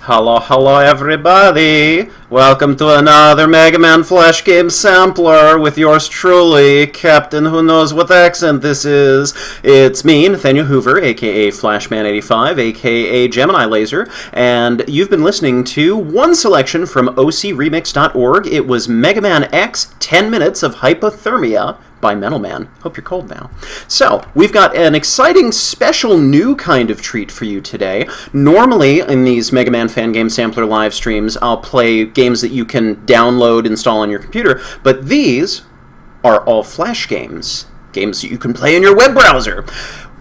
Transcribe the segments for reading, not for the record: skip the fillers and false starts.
Hello, hello everybody! Welcome to another Mega Man Flash Game Sampler with yours truly, Captain Who Knows What Accent this is. It's me, Nathaniel Hoover, aka Flashman85, aka Gemini Laser, and you've been listening to one selection from ocremix.org. It was Mega Man X 10 Minutes of Hypothermia by Metal Man. Hope you're cold now. So, we've got an exciting, special, new kind of treat for you today. Normally, in these Mega Man Fangame Sampler live streams, I'll play games that you can download, install on your computer, but these are all Flash games. Games that you can play in your web browser.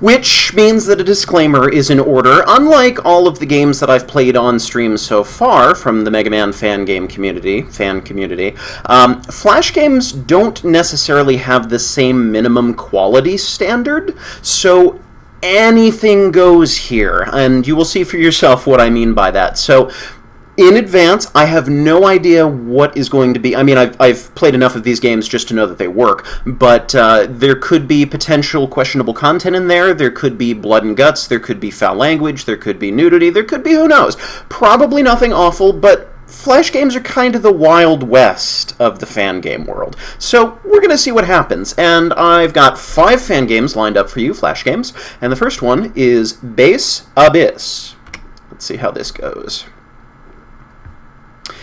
Which means that a disclaimer is in order. Unlike all of the games that I've played on stream so far from the Mega Man fan community, Flash games don't necessarily have the same minimum quality standard, so anything goes here, and you will see for yourself what I mean by that. So, in advance, I have no idea what is going to be. I mean, I've played enough of these games just to know that they work, but there could be potential questionable content in there. There could be blood and guts. There could be foul language. There could be nudity. There could be who knows. Probably nothing awful, but Flash games are kind of the Wild West of the fan game world. So we're going to see what happens. And I've got 5 fan games lined up for you, Flash games. And the first one is Base Abyss. Let's see how this goes.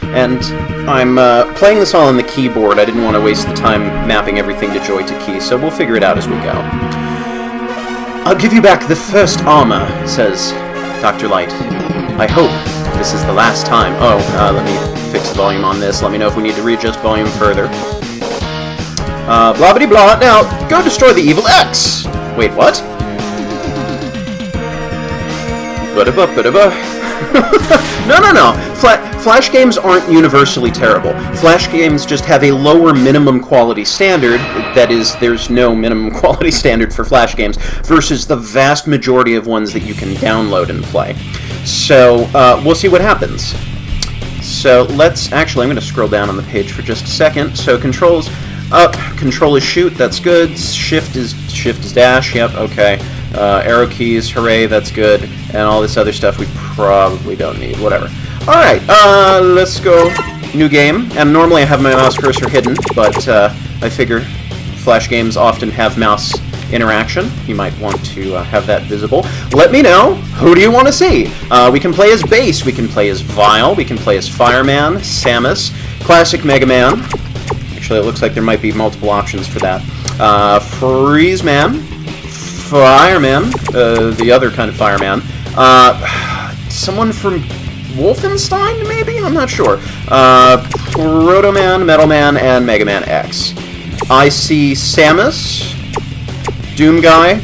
And I'm playing this all on the keyboard. I didn't want to waste the time mapping everything to Joy to key, so we'll figure it out as we go. I'll give you back the first armor, says Dr. Light. I hope this is the last time. Oh, let me fix the volume on this. Let me know if we need to readjust volume further. Blah bitty blah. Now, go destroy the evil X! Wait, what? No. Flash games aren't universally terrible. Flash games just have a lower minimum quality standard. That is, there's no minimum quality standard for Flash games versus the vast majority of ones that you can download and play. So, we'll see what happens. So, let's... Actually, I'm going to scroll down on the page for just a second. So, controls up, control is shoot, that's good. Shift is dash, yep, okay. Arrow keys, hooray, that's good. And all this other stuff we probably don't need, whatever. Alright, let's go. New game. And normally I have my mouse cursor hidden, but I figure Flash games often have mouse interaction. You might want to have that visible. Let me know, who do you want to see? We can play as Bass, we can play as Vile, we can play as Fireman, Samus, Classic Mega Man. Actually, it looks like there might be multiple options for that. Freeze Man, Fireman, the other kind of Fireman. Someone from Wolfenstein, maybe? I'm not sure. Proto Man, Metal Man, and Mega Man X. I see Samus, Doom Guy,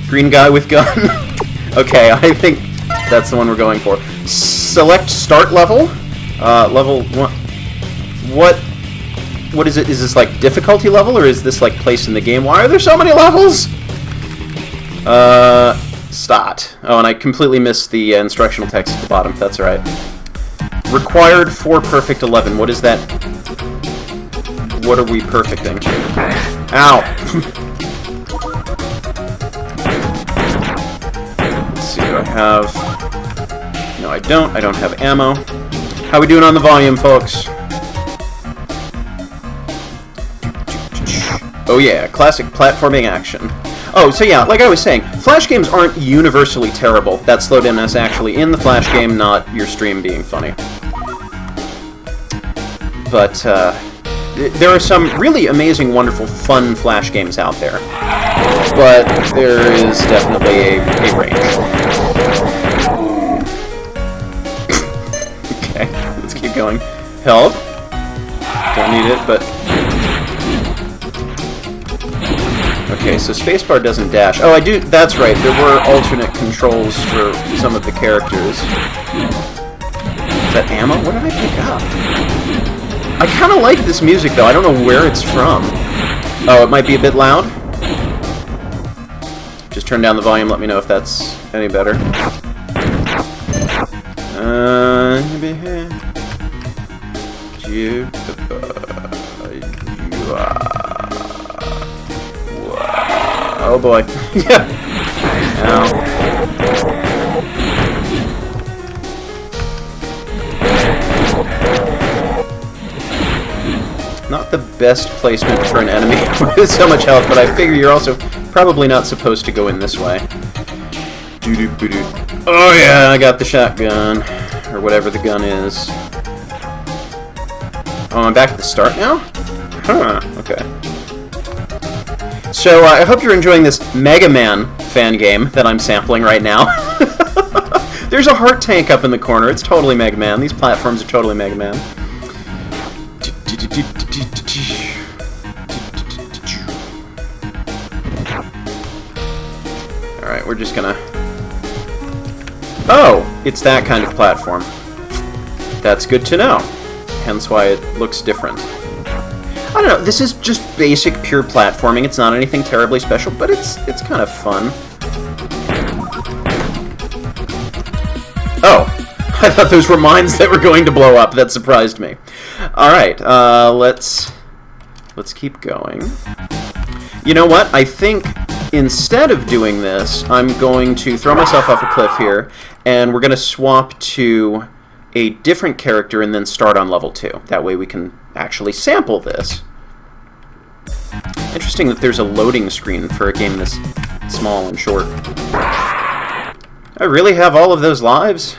Green Guy with Gun. Okay, I think that's the one we're going for. Select Start Level. Level 1. What is it? Is this like difficulty level, or is this like place in the game? Why are there so many levels? Start. Oh, and I completely missed the instructional text at the bottom. That's alright. Required for perfect 11. What is that? What are we perfecting? Ow! Let's see, do I have... No, I don't. I don't have ammo. How we doing on the volume, folks? Oh yeah, classic platforming action. Oh, so yeah, like I was saying, Flash games aren't universally terrible. That slowdown actually in the Flash game, not your stream being funny. But, there are some really amazing, wonderful, fun Flash games out there. But there is definitely a range. Okay, let's keep going. Health. Don't need it, but... Okay, so spacebar doesn't dash. Oh, I do. That's right. There were alternate controls for some of the characters. Is that ammo? What did I pick up? I kind of like this music, though. I don't know where it's from. Oh, it might be a bit loud. Just turn down the volume. Let me know if that's any better. Oh boy. Yeah. Ow. not the best placement for an enemy with so much health, but I figure you're also probably not supposed to go in this way. Oh yeah, I got the shotgun. Or whatever the gun is. Oh, I'm back at the start now? Huh, okay. So, I hope you're enjoying this Mega Man fan game that I'm sampling right now. There's a heart tank up in the corner. It's totally Mega Man. These platforms are totally Mega Man. Alright, we're just gonna... Oh! It's that kind of platform. That's good to know. Hence why it looks different. I don't know, this is just basic, pure platforming. It's not anything terribly special, but it's kind of fun. Oh! I thought those were mines that were going to blow up. That surprised me. Alright, let's keep going. You know what? I think instead of doing this, I'm going to throw myself off a cliff here, and we're going to swap to a different character and then start on level 2. That way we can actually sample this. Interesting that there's a loading screen for a game this small and short. I really have all of those lives?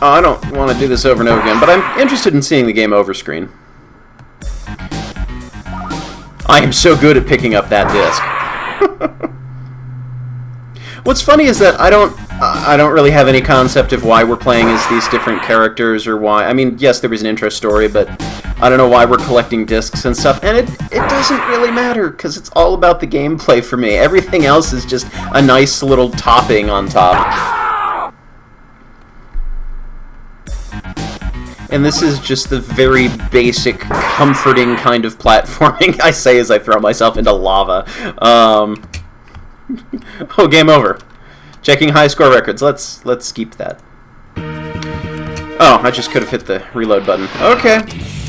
Oh, I don't want to do this over and over again, but I'm interested in seeing the game over screen. I am so good at picking up that disc. What's funny is that I don't really have any concept of why we're playing as these different characters or why. I mean, yes, there was an intro story, but I don't know why we're collecting discs and stuff. And it doesn't really matter because it's all about the gameplay for me. Everything else is just a nice little topping on top. And this is just the very basic, comforting kind of platforming I say as I throw myself into lava. Oh, game over. Checking high score records. Let's keep that. Oh, I just could have hit the reload button. Okay,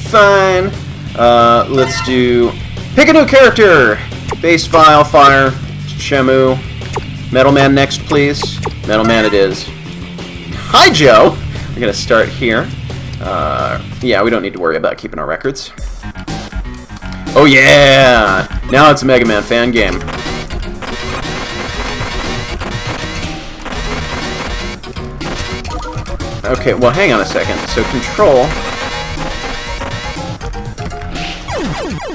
fine. Let's do... Pick a new character! Base file, fire, Shamu. Metal Man next, please. Metal Man it is. Hi, Joe! We're gonna start here. Yeah, we don't need to worry about keeping our records. Oh yeah! Now it's a Mega Man fan game. Okay, well, hang on a second. So, control...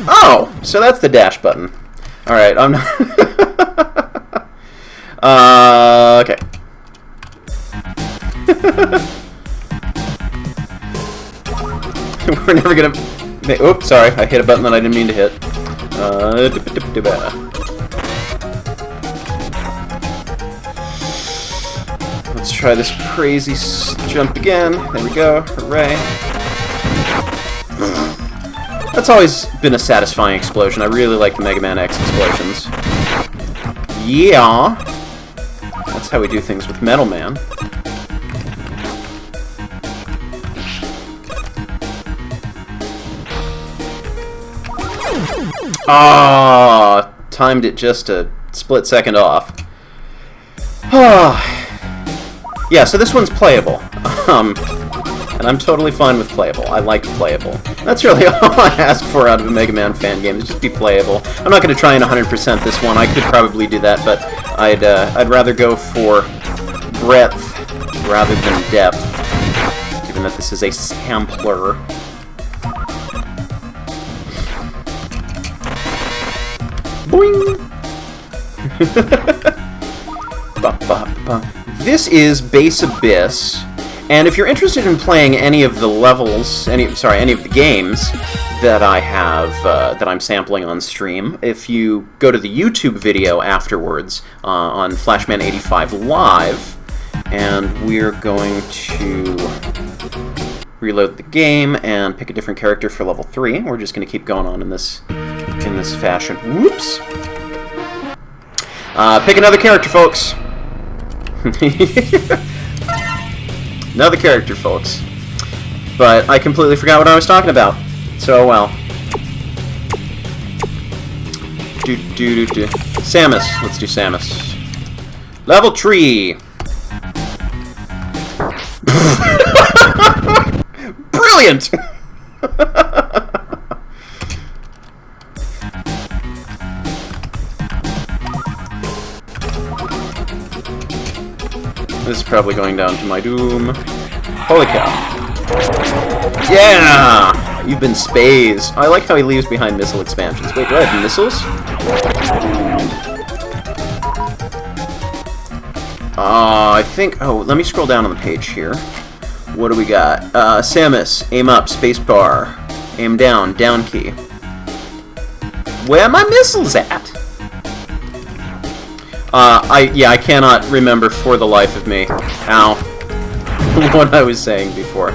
Oh! So that's the dash button. Alright, I'm not... okay. We're never gonna... Oops, sorry. I hit a button that I didn't mean to hit. Let's try this crazy jump again. There we go. Hooray. That's always been a satisfying explosion. I really like the Mega Man X explosions. Yeah. That's how we do things with Metal Man. Ah, timed it just a split second off. Yeah, so this one's playable. And I'm totally fine with playable. I like playable. That's really all I ask for out of a Mega Man fan game, is just be playable. I'm not going to try and 100% this one. I could probably do that, but I'd rather go for breadth rather than depth, given that this is a sampler. Boing! This is Base Abyss, and if you're interested in playing any of the levels, any of the games that I have, that I'm sampling on stream, if you go to the YouTube video afterwards, on Flashman85 Live, and we're going to reload the game and pick a different character for level 3. We're just going to keep going on in this fashion. Whoops! Pick another character, folks. Another character, folks. But I completely forgot what I was talking about. So, well. Samus. Let's do Samus. Level 3. Brilliant! This is probably going down to my doom. Holy cow. Yeah! You've been spazed. I like how he leaves behind missile expansions. Wait, do I have missiles? I think... Oh, let me scroll down on the page here. What do we got? Samus, aim up, spacebar. Aim down, down key. Where are my missiles at? I cannot remember for the life of me. Ow. What I was saying before.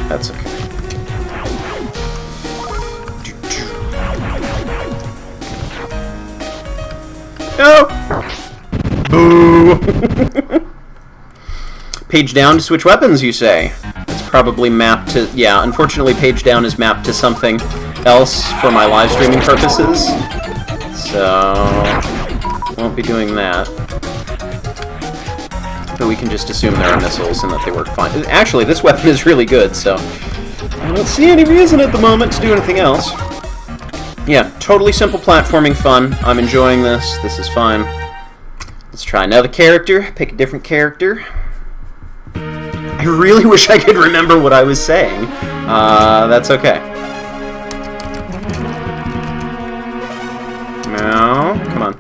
That's okay. No! Boo! Page down to switch weapons, you say? It's probably mapped to... Yeah, unfortunately page down is mapped to something else for my live streaming purposes. So... won't be doing that. But we can just assume there are missiles and that they work fine. Actually, this weapon is really good, so... I don't see any reason at the moment to do anything else. Yeah, totally simple platforming fun. I'm enjoying this. This is fine. Let's try another character. Pick a different character. I really wish I could remember what I was saying. That's okay. No, come on.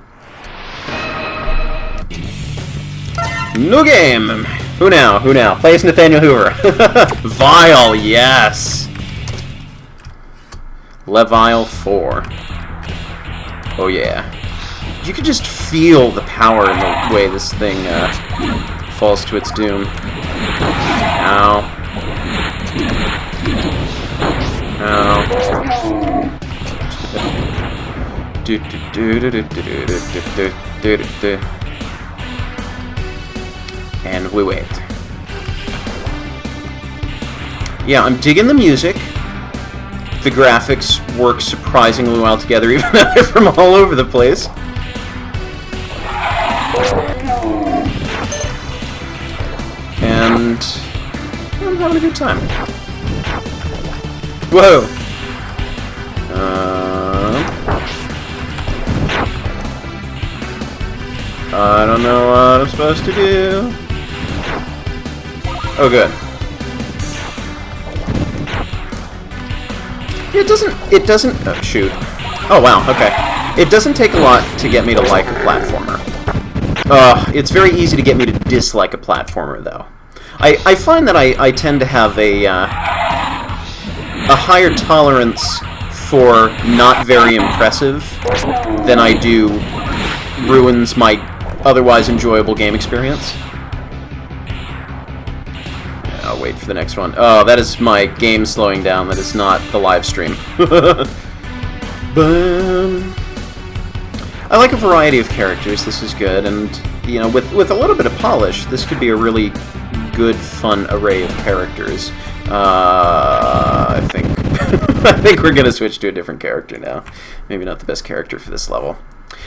New game! Who now? Who now? Play as Nathaniel Hoover. Vile, yes! Levile 4. Oh yeah. You can just feel the power in the way this thing falls to its doom. Ow. Ow. And we wait. Yeah, I'm digging the music. The graphics work surprisingly well together, even though they're from all over the place. And I'm having a good time. Whoa! I don't know what I'm supposed to do. Oh, good. It doesn't, oh, shoot. Oh, wow, okay. It doesn't take a lot to get me to like a platformer. It's very easy to get me to dislike a platformer, though. I find that I tend to have a higher tolerance for not very impressive than I do ruins my otherwise enjoyable game experience. I'll wait for the next one. Oh, that is my game slowing down. That is not the live stream. I like a variety of characters. This is good, and you know, with a little bit of polish, this could be a really good, fun array of characters. I think I think we're gonna switch to a different character now. Maybe not the best character for this level.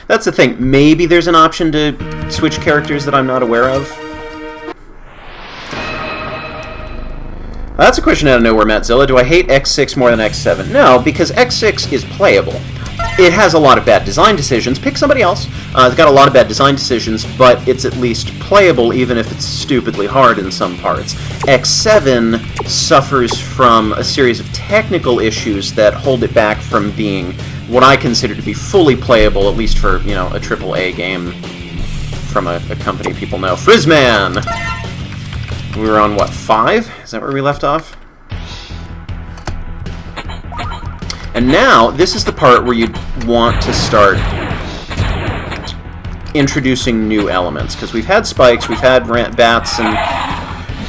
That's the thing. Maybe there's an option to switch characters that I'm not aware of. That's a question out of nowhere, Mattzilla. Do I hate X6 more than X7? No, because X6 is playable. It has a lot of bad design decisions. Pick somebody else. It's got a lot of bad design decisions, but it's at least playable, even if it's stupidly hard in some parts. X7 suffers from a series of technical issues that hold it back from being what I consider to be fully playable, at least for, you know, a AAA game from a company people know. Frizzman! We were on, what, 5? Is that where we left off? And now, this is the part where you want to start introducing new elements, because we've had spikes, we've had bats, and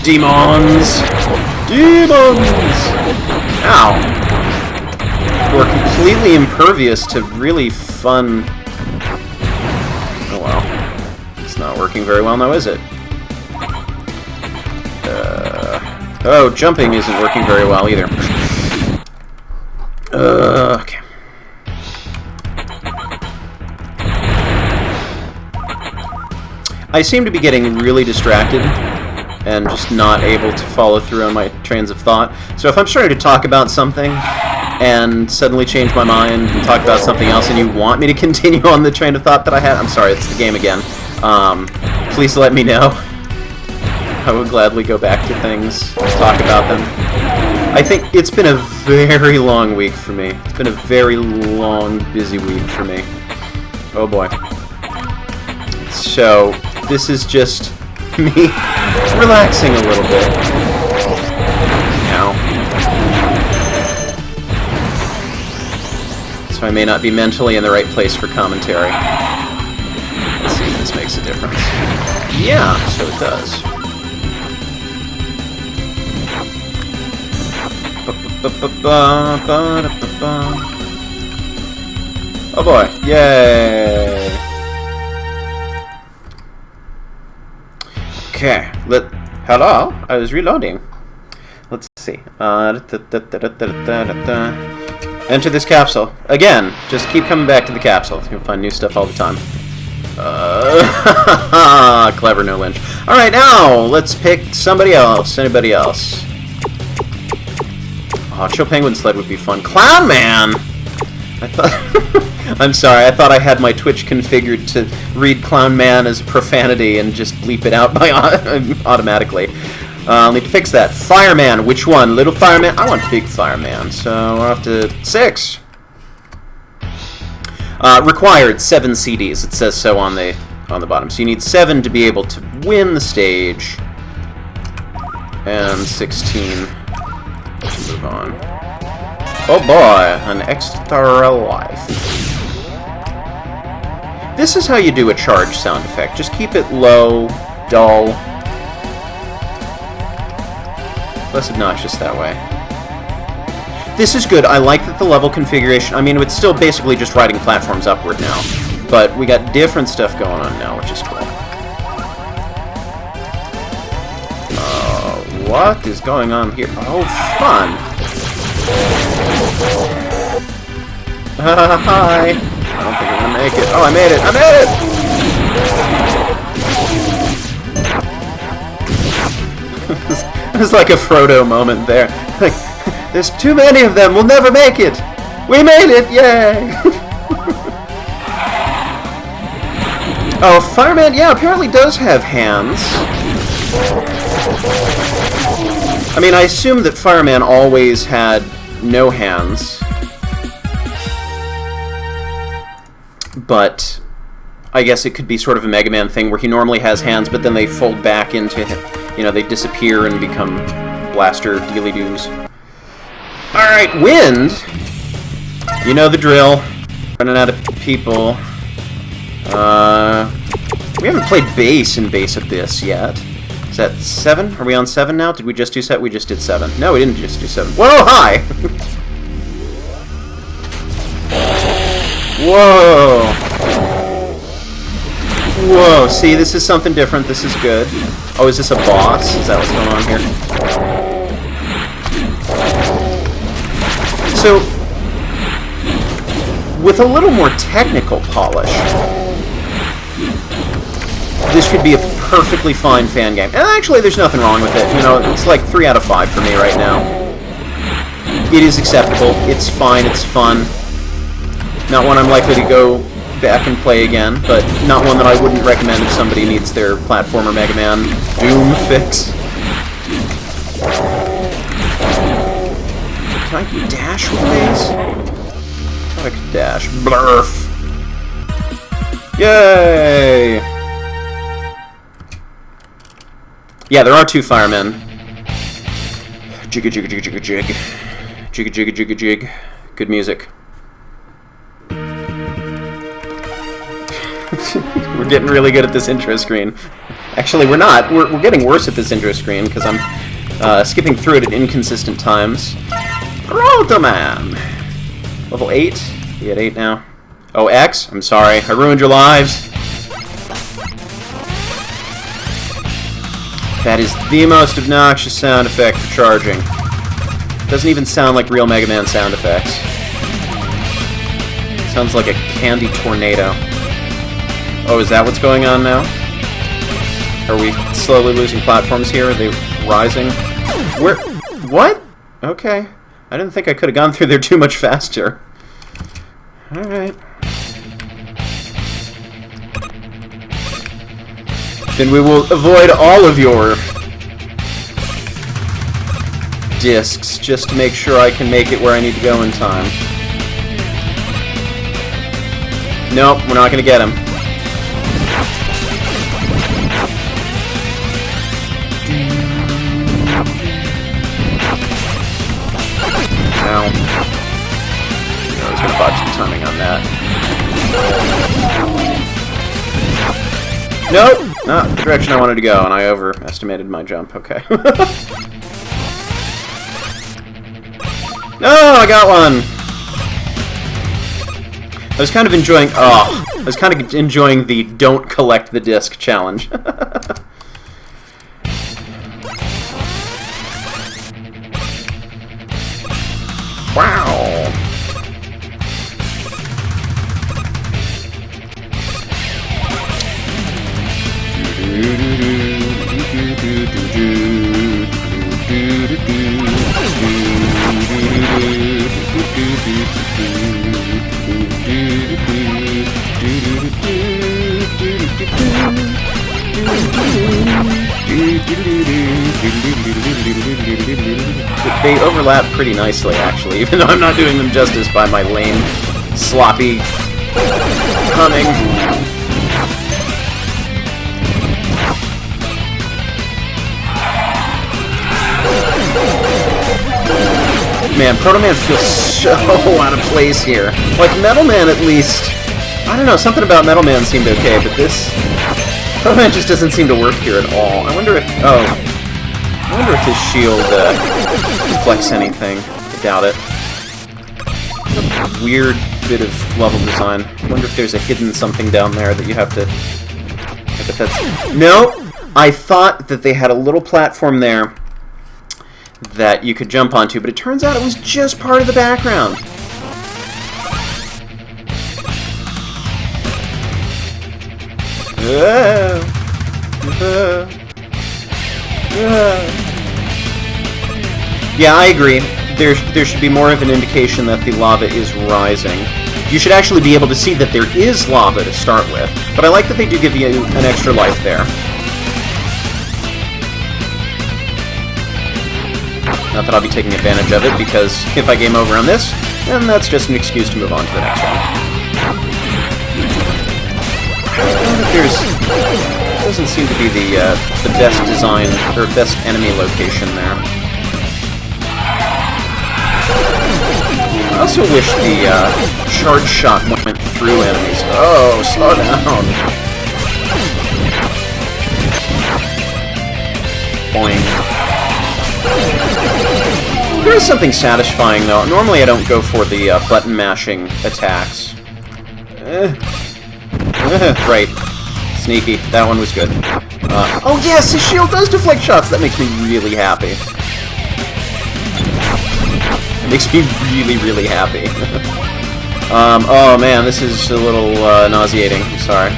demons! Demons! Ow! We're completely impervious to really fun... Oh well. It's not working very well now, is it? Oh, jumping isn't working very well either. Okay. I seem to be getting really distracted and just not able to follow through on my trains of thought. So if I'm starting to talk about something and suddenly change my mind and talk about something else and you want me to continue on the train of thought that I had, I'm sorry, it's the game again. Please let me know. I would gladly go back to things, talk about them. I think it's been a very long week for me. It's been a very long, busy week for me. Oh boy. So, this is just me relaxing a little bit. Now. So I may not be mentally in the right place for commentary. Let's see if this makes a difference. Yeah, so it does. Oh boy, yay! Okay, hello, I was reloading. Let's see. Enter this capsule. Again, just keep coming back to the capsule. You can find new stuff all the time. Clever, no Lynch. Alright, now, let's pick somebody else. Anybody else? Oh, Chill Penguin Sled would be fun. Clown Man! I thought... I'm sorry, I thought I had my Twitch configured to read Clown Man as profanity and just bleep it out by automatically. I'll need to fix that. Fireman, which one? Little Fireman? I want Big Fireman, so we're off to 6. Required 7 CDs. It says so on the bottom. So you need 7 to be able to win the stage. And 16... Let's move on. Oh boy, an extra life. This is how you do a charge sound effect. Just keep it low, dull, less obnoxious that way. This is good. I like that the level configuration... I mean, it's still basically just riding platforms upward now, but we got different stuff going on now, which is cool. What is going on here? Oh, fun! Hi! I don't think I'm gonna make it. Oh, I made it! I made it! It was like a Frodo moment there. Like, there's too many of them, we'll never make it! We made it! Yay! Oh, Fireman, yeah, apparently does have hands. I mean, I assume that Fireman always had no hands. But I guess it could be sort of a Mega Man thing where he normally has hands, but then they fold back into him. You know, they disappear and become blaster dealy-doos. Alright, Wind! You know the drill. Running out of people. We haven't played bass in Base Abyss yet. Is that 7? Are we on 7 now? Did we just do 7? We just did 7. No, we didn't just do 7. Whoa, hi! Whoa! Whoa, see, this is something different. This is good. Oh, is this a boss? Is that what's going on here? So, with a little more technical polish, this could be a perfectly fine fan game. And actually, there's nothing wrong with it. You know, it's like 3 out of 5 for me right now. It is acceptable. It's fine. It's fun. Not one I'm likely to go back and play again, but not one that I wouldn't recommend if somebody needs their platformer Mega Man Doom fix. Can I dash with these? I thought I could dash. Blurf! Yay! Yeah, there are 2 firemen. Jigga jigga jigga jigga jig. Jigga jigga jigga jig. Good music. We're getting really good at this intro screen. Actually, we're not. We're getting worse at this intro screen because I'm skipping through it at inconsistent times. Rotoman! Level 8? You at 8 now? Oh, X? I'm sorry. I ruined your lives. That is the most obnoxious sound effect for charging. Doesn't even sound like real Mega Man sound effects. Sounds like a candy tornado. Oh, is that what's going on now? I Are we slowly losing platforms here? Are they rising? Where? What? Okay. I didn't think I could have gone through there too much faster. Alright. Then we will avoid all of your discs just to make sure I can make it where I need to go in time. Nope, we're not going to get him. Ow. I was going to botch the timing on that. Nope! Not the direction I wanted to go, and I overestimated my jump. Okay. No, I got one! I was kind of enjoying... Oh, I was kind of enjoying the don't collect the disc challenge. Wow! They overlap pretty nicely, actually, even though I'm not doing them justice by my lame, sloppy humming. Man, Proto Man feels so out of place here. Like, Metal Man, at least... I don't know, something about Metal Man seemed okay, but this... Proto Man just doesn't seem to work here at all. I wonder if... Oh. I wonder if his shield deflects anything. I doubt it. A weird bit of level design. I wonder if there's a hidden something down there that you have to... I bet that's... No! I thought that they had a little platform there that you could jump onto, but it turns out it was just part of the background. Yeah, I agree. There should be more of an indication that the lava is rising. You should actually be able to see that there is lava to start with, but I like that they do give you an extra life there. Not that I'll be taking advantage of it, because if I game over on this, then that's just an excuse to move on to the next one. Doesn't seem to be the best design, or best enemy location there. I also wish the charge shot went through enemies. Oh, slow down. Boing. There is something satisfying, though. Normally I don't go for the button-mashing attacks. Right. Sneaky. That one was good. Oh yes, his shield does deflect shots! That makes me really happy. It makes me really, really happy. Oh man, this is a little nauseating. I'm sorry.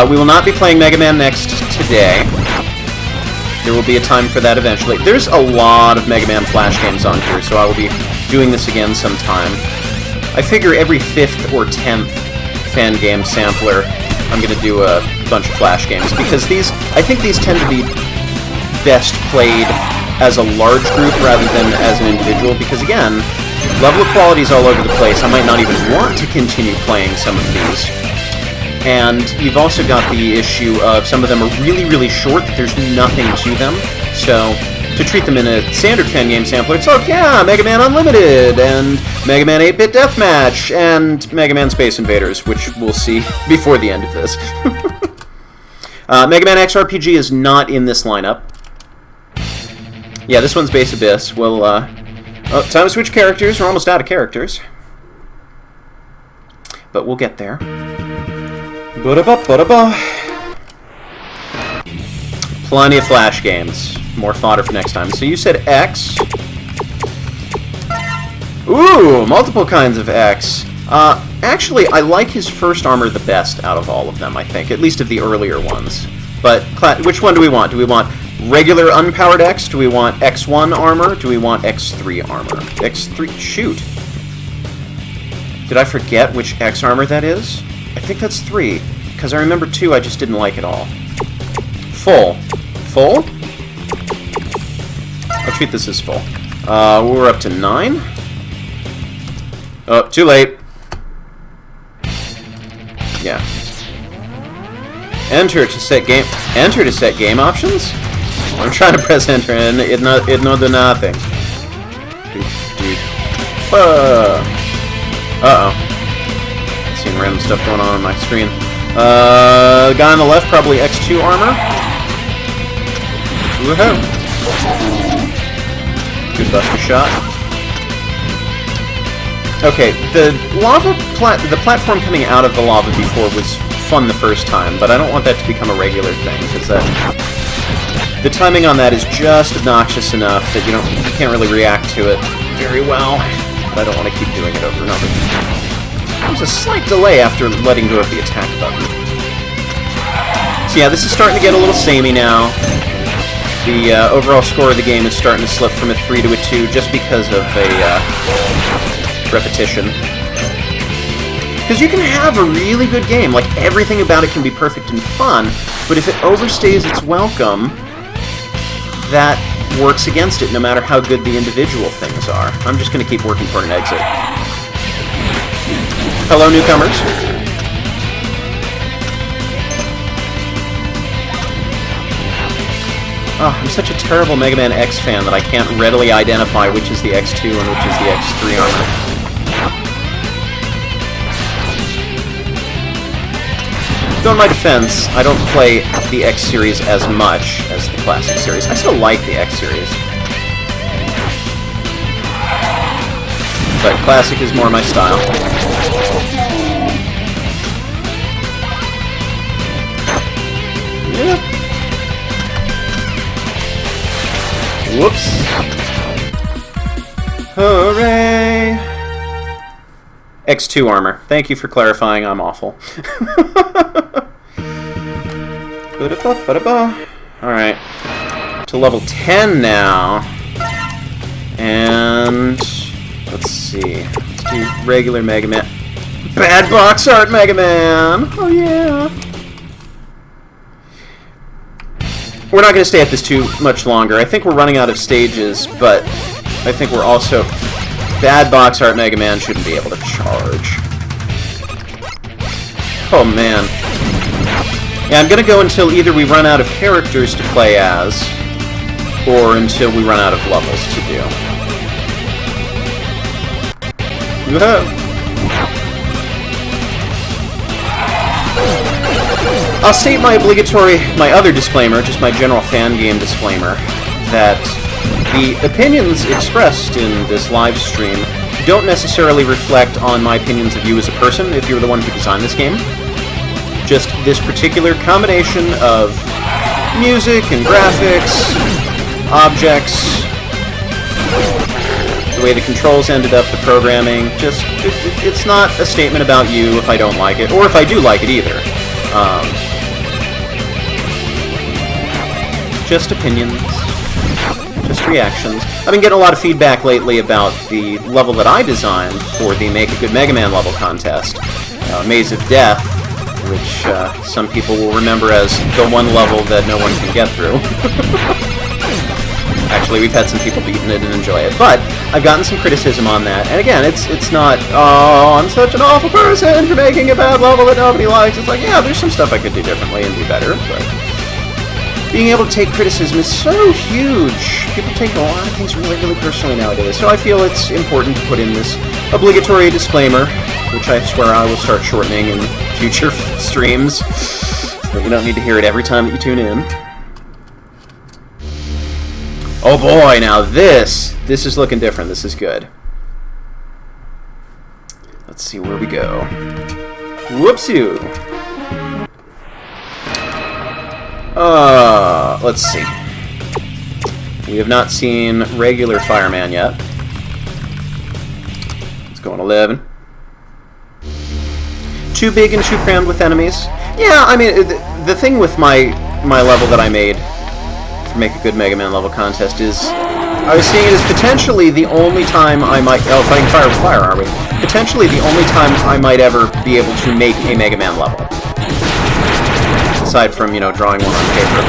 We will not be playing Mega Man next today. There will be a time for that eventually. There's a lot of Mega Man Flash games on here, so I will be doing this again sometime. I figure every 5th or 10th Fangame sampler, I'm going to do a bunch of Flash games, because I think these tend to be best played as a large group rather than as an individual, because again, level of quality is all over the place. I might not even want to continue playing some of these. And you've also got the issue of some of them are really, really short, that there's nothing to them. So, to treat them in a standard Fangame sampler, it's like, yeah, Mega Man Unlimited, and Mega Man 8-Bit Deathmatch, and Mega Man Space Invaders, which we'll see before the end of this. Mega Man X RPG is not in this lineup. Yeah, this one's Base Abyss. We'll, oh, time to switch characters. We're almost out of characters. But we'll get there. Plenty of Flash games. More fodder for next time. So you said X. Ooh, multiple kinds of X. Actually, I like his first armor the best out of all of them, I think. At least of the earlier ones. But, which one do we want? Do we want regular unpowered X? Do we want X1 armor? Do we want X3 armor? X3... Shoot. Did I forget which X armor that is? I think that's 3. Because I remember 2 I just didn't like at all. Full. Full? I'll treat this as full. We're up to 9. Oh, too late. Yeah. Enter to set game. Enter to set game options. I'm trying to press enter and it no do nothing. Uh-oh. Seeing random stuff going on my screen. The guy on the left probably X2 armor. Woohoo! Good buster shot. Okay, the platform coming out of the lava before was fun the first time, but I don't want that to become a regular thing, because the timing on that is just obnoxious enough that you can't really react to it very well, but I don't want to keep doing it over and over. There's a slight delay after letting go of the attack button. So yeah, this is starting to get a little samey now. The overall score of the game is starting to slip from a 3 to a 2 just because of a repetition. Because you can have a really good game, like everything about it can be perfect and fun, but if it overstays its welcome, that works against it no matter how good the individual things are. I'm just going to keep working toward an exit. Hello, newcomers. Oh, I'm such a terrible Mega Man X fan that I can't readily identify which is the X2 and which is the X3 armor. Though in my defense, I don't play the X series as much as the classic series. I still like the X series. But classic is more my style. Yeah. Whoops. Hooray! X2 armor. Thank you for clarifying, I'm awful. Alright. To level 10 now. And let's see. Let's do regular Mega Man. Bad box art Mega Man! Oh yeah! We're not going to stay at this too much longer. I think we're running out of stages, but I think we're also... Bad box art Mega Man shouldn't be able to charge. Oh man. Yeah, I'm gonna go until either we run out of characters to play as, or until we run out of levels to do. Woohoo! I'll state my other disclaimer, just my general Fangame disclaimer, that the opinions expressed in this live stream don't necessarily reflect on my opinions of you as a person, if you're the one who designed this game. Just this particular combination of music and graphics, objects, the way the controls ended up, the programming, just, it's not a statement about you if I don't like it, or if I do like it either. Just opinions. Just reactions. I've been getting a lot of feedback lately about the level that I designed for the Make a Good Mega Man level contest, Maze of Death, which some people will remember as the one level that no one can get through. Actually, we've had some people beating it and enjoy it, but I've gotten some criticism on that, and again, it's not, oh, I'm such an awful person for making a bad level that nobody likes. It's like, yeah, there's some stuff I could do differently and do better, but being able to take criticism is so huge. People take a lot of things really, really personally nowadays. So I feel it's important to put in this obligatory disclaimer, which I swear I will start shortening in future streams, so that you don't need to hear it every time that you tune in. Oh boy, now this is looking different. This is good. Let's see where we go. Whoopsie. Let's see. We have not seen regular Fireman yet. Let's go on 11. too big and too crammed with enemies. Yeah, I mean, the thing with my level that I made for Make a Good Mega Man level contest is I was seeing it as potentially the only time I might... Oh, fighting fire with fire, are we? Potentially the only time I might ever be able to make a Mega Man level. Aside from, you know, drawing one on paper.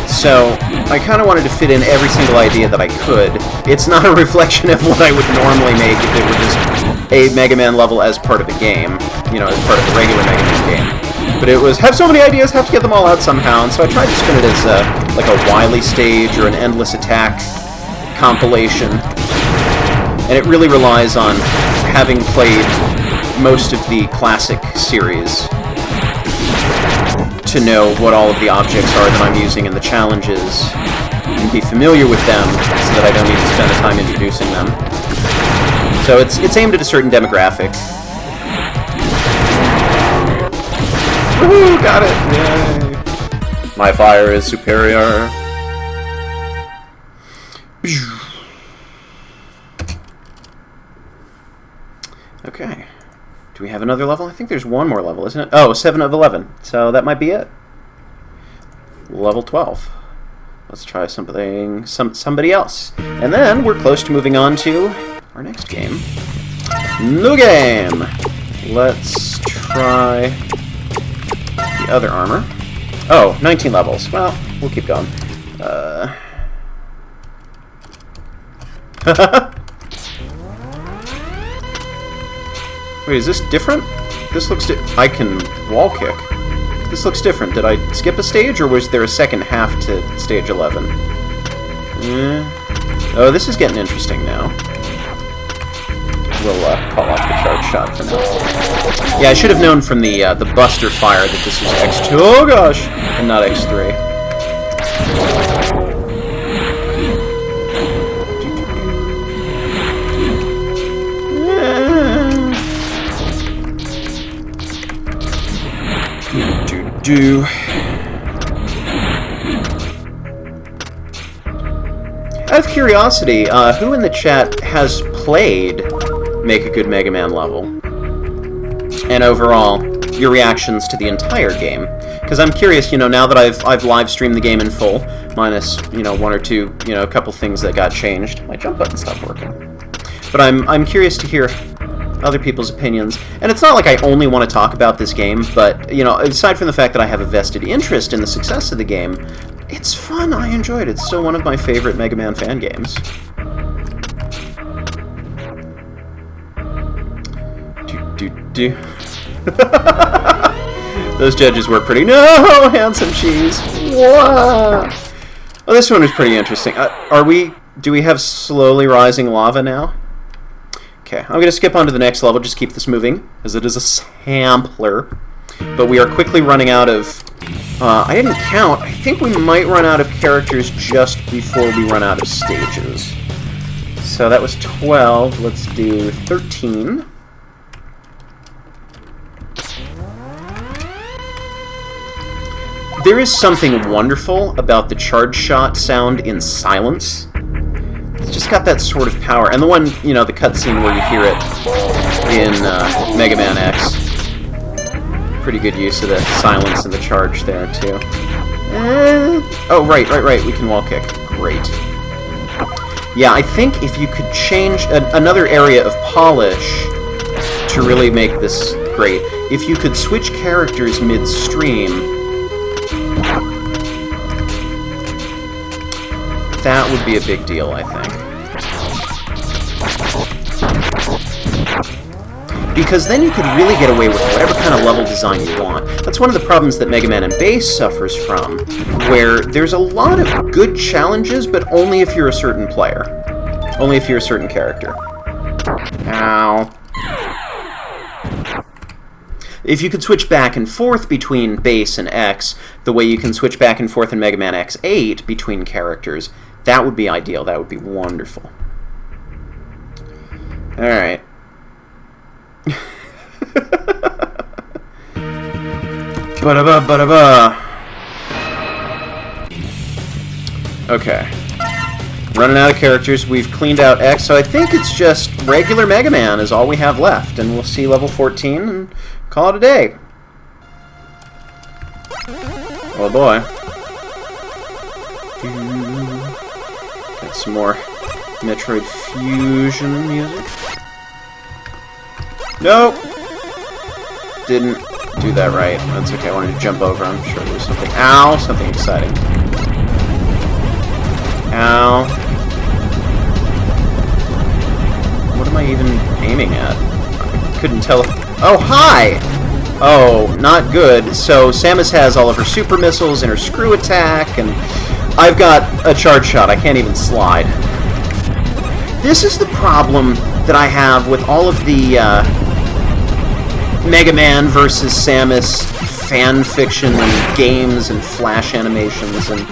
So, I kind of wanted to fit in every single idea that I could. It's not a reflection of what I would normally make if it were just a Mega Man level as part of a game. You know, as part of the regular Mega Man game. But it was, have so many ideas, have to get them all out somehow, and so I tried to spin it as like a Wily stage or an Endless Attack compilation. And it really relies on having played most of the classic series to know what all of the objects are that I'm using in the challenges, and be familiar with them so that I don't need to spend the time introducing them. So it's aimed at a certain demographic. Woohoo! Got it! Yay! My fire is superior. Okay. Do we have another level? I think there's one more level, isn't it? Oh, 7 of 11. So that might be it. Level 12. Let's try somebody else. And then we're close to moving on to our next game. New game! Let's try the other armor. Oh, 19 levels. Well, we'll keep going. Wait, is this different? This looks I can wall kick. This looks different. Did I skip a stage, or was there a second half to stage 11? Oh, this is getting interesting now. We'll call off the charge shot for now. Yeah, I should have known from the Buster Fire that this was X2. Oh gosh! And not X3. Out of curiosity, who in the chat has played Make a Good Mega Man level? And overall, your reactions to the entire game. Because I'm curious, you know, now that I've live streamed the game in full, minus, you know, one or two, you know, a couple things that got changed. My jump button stopped working. But I'm curious to hear other people's opinions. And it's not like I only want to talk about this game, but, you know, aside from the fact that I have a vested interest in the success of the game, it's fun. I enjoy it. It's still one of my favorite Mega Man fan games. Those judges were pretty... No! Handsome cheese! Whoa! Well, this one was pretty interesting. Do we have slowly rising lava now? Okay, I'm going to skip on to the next level, just keep this moving, as it is a sampler. But we are quickly running out of... I didn't count. I think we might run out of characters just before we run out of stages. So that was 12. Let's do 13. There is something wonderful about the charge shot sound in silence. It's just got that sort of power. And the one, you know, the cutscene where you hear it in Mega Man X. Pretty good use of the silence and the charge there, too. Oh, right. We can wall kick. Great. Yeah, I think if you could change another area of polish to really make this great, if you could switch characters midstream, that would be a big deal, I think. Because then you could really get away with whatever kind of level design you want. That's one of the problems that Mega Man and Bass suffers from, where there's a lot of good challenges, but only if you're a certain player. Only if you're a certain character. Ow. If you could switch back and forth between Bass and X, the way you can switch back and forth in Mega Man X8 between characters, that would be ideal. That would be wonderful. Alright. Ba-da-ba. Okay. Running out of characters. We've cleaned out X, so I think it's just regular Mega Man is all we have left. And we'll see level 14 and call it a day. Oh boy. Got some more Metroid Fusion music. Nope! Didn't do that right. That's okay, I wanted to jump over. I'm sure there was something. Ow! Something exciting. Ow. What am I even aiming at? I couldn't tell. Oh, hi! Oh, not good. So Samus has all of her super missiles and her screw attack, and I've got a charge shot. I can't even slide. This is the problem that I have with all of the Mega Man versus Samus fan fiction and games and flash animations, and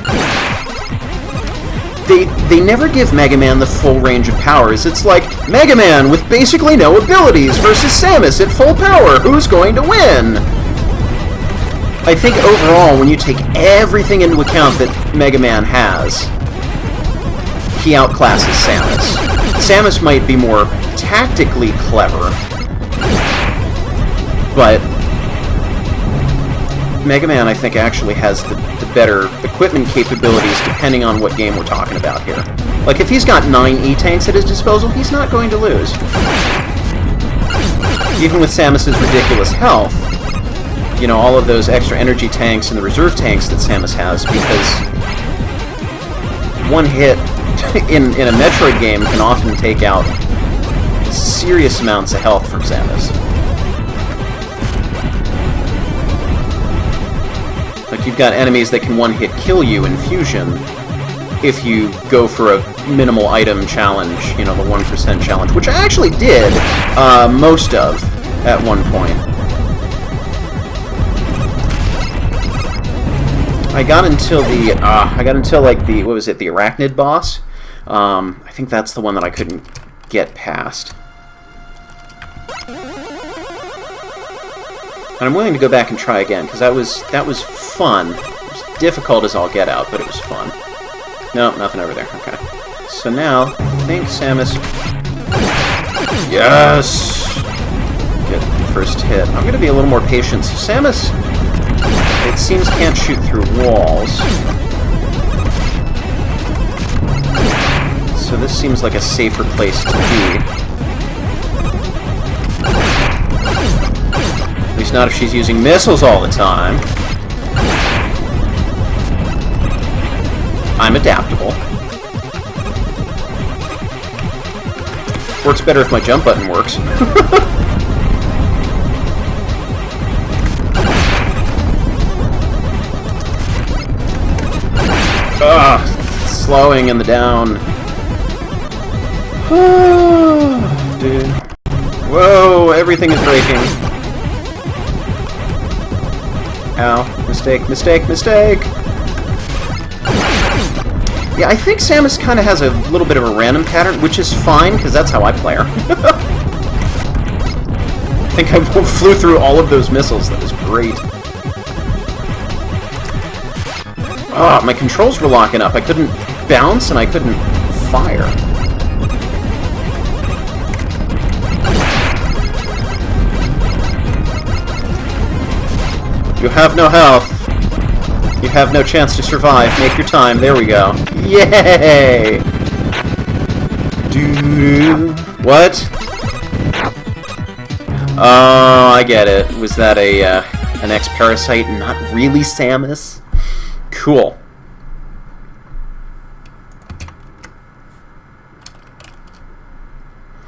they never give Mega Man the full range of powers. It's like Mega Man with basically no abilities versus Samus at full power. Who's going to win? I think overall, when you take everything into account that Mega Man has, he outclasses Samus. Samus might be more tactically clever, but Mega Man, I think, actually has the better equipment capabilities depending on what game we're talking about here. Like, if he's got 9 E-Tanks at his disposal, he's not going to lose. Even with Samus's ridiculous health, you know, all of those extra energy tanks and the reserve tanks that Samus has, because one hit in a Metroid game can often take out serious amounts of health from Samus. Like, you've got enemies that can one-hit kill you in Fusion if you go for a minimal item challenge, you know, the 1% challenge, which I actually did most of at one point. I got until like the, what was it, the Arachnid boss? I think that's the one that I couldn't get past. And I'm willing to go back and try again, because that was fun. It was difficult as all get out, but it was fun. No, nothing over there. Okay. So now, I think Samus... Yes! Get the first hit. I'm going to be a little more patient. So Samus, it seems, can't shoot through walls. So this seems like a safer place to be. At least not if she's using missiles all the time. I'm adaptable. Works better if my jump button works. Slowing in the down. Dude. Whoa, everything is breaking. Ow. Mistake, mistake, mistake! Yeah, I think Samus kind of has a little bit of a random pattern, which is fine, because that's how I play her. I think I flew through all of those missiles. That was great. Ah, my controls were locking up. I couldn't bounce, and I couldn't fire. You have no health. You have no chance to survive. Make your time. There we go. Yay! Doo-doo. What? Oh, I get it. Was that an ex-parasite, not really Samus? Cool.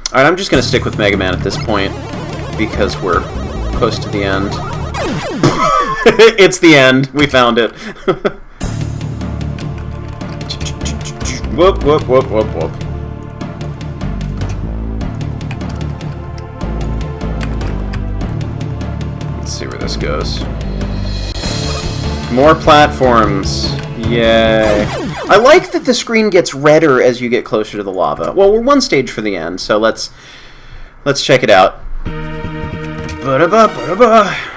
Alright, I'm just gonna stick with Mega Man at this point, because we're close to the end. It's the end. We found it. Whoop, whoop, whoop, whoop, whoop. Let's see where this goes. More platforms. Yay. I like that the screen gets redder as you get closer to the lava. Well, we're one stage for the end, so let's check it out. Ba-da-ba, ba-da-ba.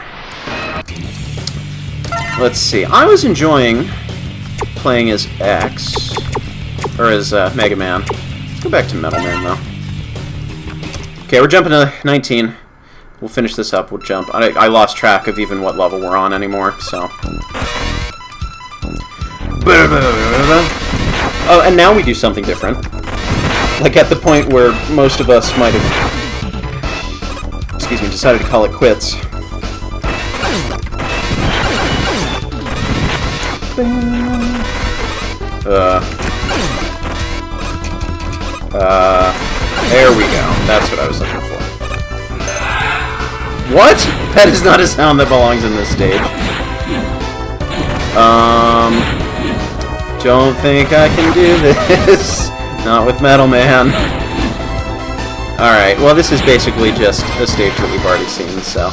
Let's see. I was enjoying playing as X. Or as Mega Man. Let's go back to Metal Man, though. Okay, we're jumping to 19. We'll finish this up. We'll jump. I lost track of even what level we're on anymore, so... Oh, and now we do something different. Like at the point where most of us might have... excuse me, decided to call it quits. There we go. That's what I was looking for. What? That is not a sound that belongs in this stage. Don't think I can do this. Not with Metal Man. Alright, well this is basically just a stage that we've already seen, so...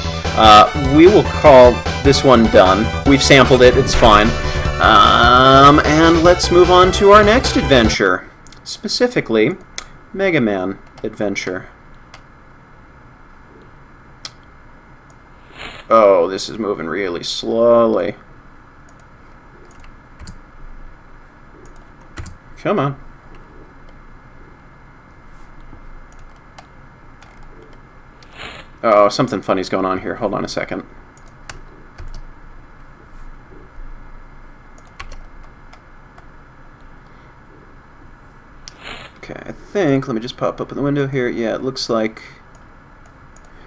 we will call this one done. We've sampled it, it's fine. And let's move on to our next adventure. Specifically, Mega Man Adventure. Oh, this is moving really slowly. Come on. Oh, something funny's going on here. Hold on a second. Okay, I think, let me just pop up in the window here. Yeah, it looks like...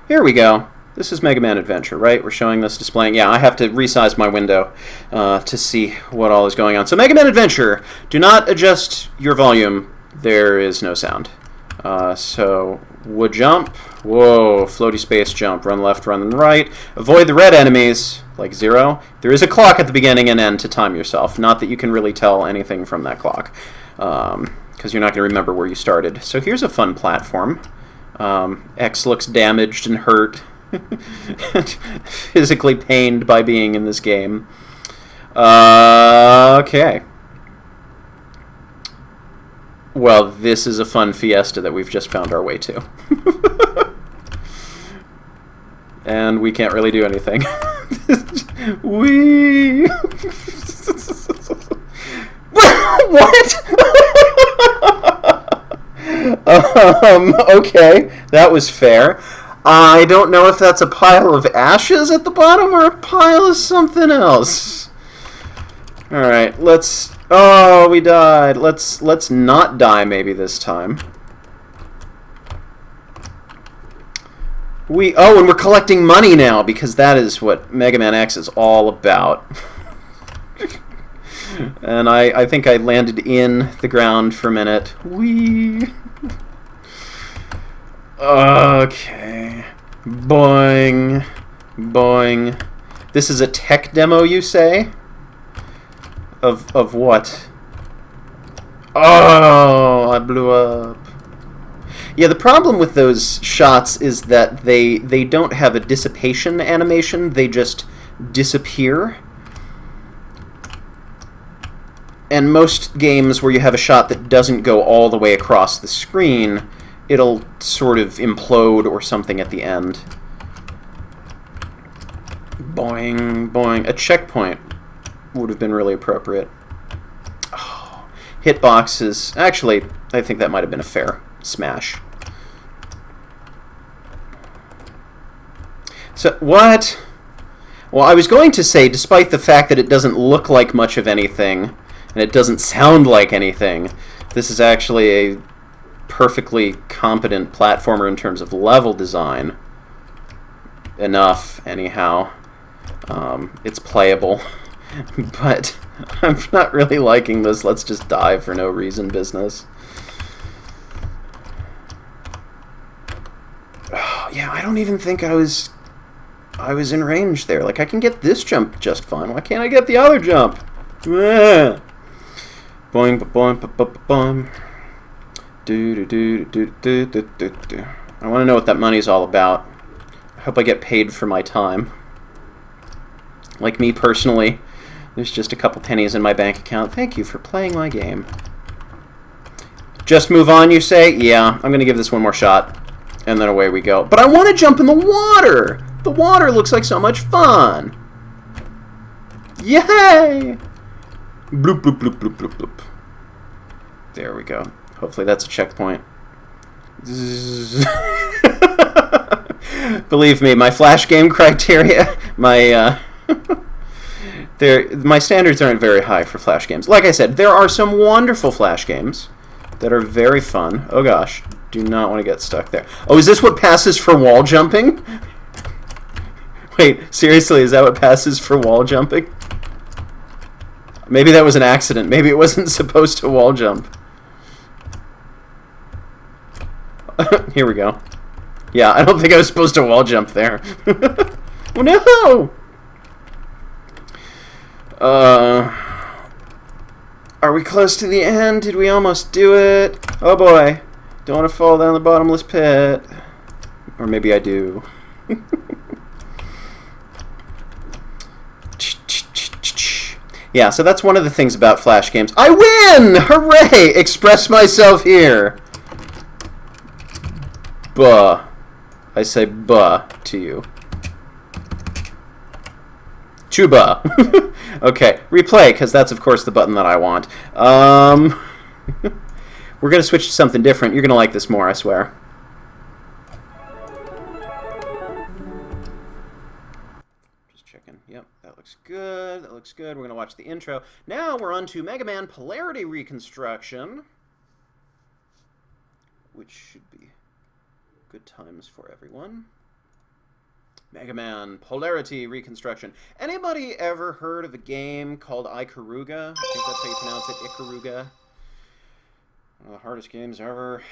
Here we go. This is Mega Man Adventure, right? We're showing this, displaying... Yeah, I have to resize my window to see what all is going on. So, Mega Man Adventure. Do not adjust your volume. There is no sound. So, wood jump. Whoa, floaty space jump. Run left, run right. Avoid the red enemies, like 0. There is a clock at the beginning and end to time yourself. Not that you can really tell anything from that clock, because you're not going to remember where you started. So, here's a fun platform. X looks damaged and hurt. Physically pained by being in this game. Okay. Well, this is a fun fiesta that we've just found our way to. And we can't really do anything. Whee! What? Okay, that was fair. I don't know if that's a pile of ashes at the bottom or a pile of something else. Alright, let's... Oh, we died. Let's not die maybe this time. Oh, and we're collecting money now, because that is what Mega Man X is all about. And I think I landed in the ground for a minute. Whee! Okay. Boing. Boing. This is a tech demo, you say? Of what? Oh, I blew up. Yeah, the problem with those shots is that they don't have a dissipation animation, they just disappear. And most games where you have a shot that doesn't go all the way across the screen, it'll sort of implode or something at the end. Boing, boing. A checkpoint would have been really appropriate. Oh, hitboxes. Actually, I think that might have been a fair smash. So, what? Well, I was going to say, despite the fact that it doesn't look like much of anything, and it doesn't sound like anything, this is actually a perfectly competent platformer in terms of level design. Enough, anyhow. It's playable. But I'm not really liking this let's just die for no reason business. Oh, yeah, I don't even think I was in range there. Like, I can get this jump just fine. Why can't I get the other jump? Boing, boing, boing. I want to know what that money's all about. I hope I get paid for my time. Like me personally, there's just a couple pennies in my bank account. Thank you for playing my game. Just move on, you say? Yeah, I'm going to give this one more shot. And then away we go. But I want to jump in the water! The water looks like so much fun! Yay! Bloop, bloop, bloop, bloop, bloop, bloop. There we go. Hopefully that's a checkpoint. Believe me, my flash game criteria, my standards aren't very high for flash games. Like I said, there are some wonderful flash games that are very fun. Oh gosh, do not want to get stuck there. Oh, is this what passes for wall jumping? Wait, seriously, is that what passes for wall jumping? Maybe that was an accident. Maybe it wasn't supposed to wall jump. Here we go. Yeah, I don't think I was supposed to wall jump there. Oh no! Are we close to the end? Did we almost do it? Oh boy. Don't want to fall down the bottomless pit. Or maybe I do. Yeah, so that's one of the things about flash games. I win! Hooray! Express myself here. Buh. I say buh to you. Chuba. Okay, replay, because that's, of course, the button that I want. We're going to switch to something different. You're going to like this more, I swear. Just checking. Yep, that looks good. That looks good. We're going to watch the intro. Now we're on to Mega Man Polarity Reconstruction, which should be good times for everyone. Mega Man Polarity Reconstruction. Anybody ever heard of a game called Ikaruga? I think that's how you pronounce it, Ikaruga. One of the hardest games ever.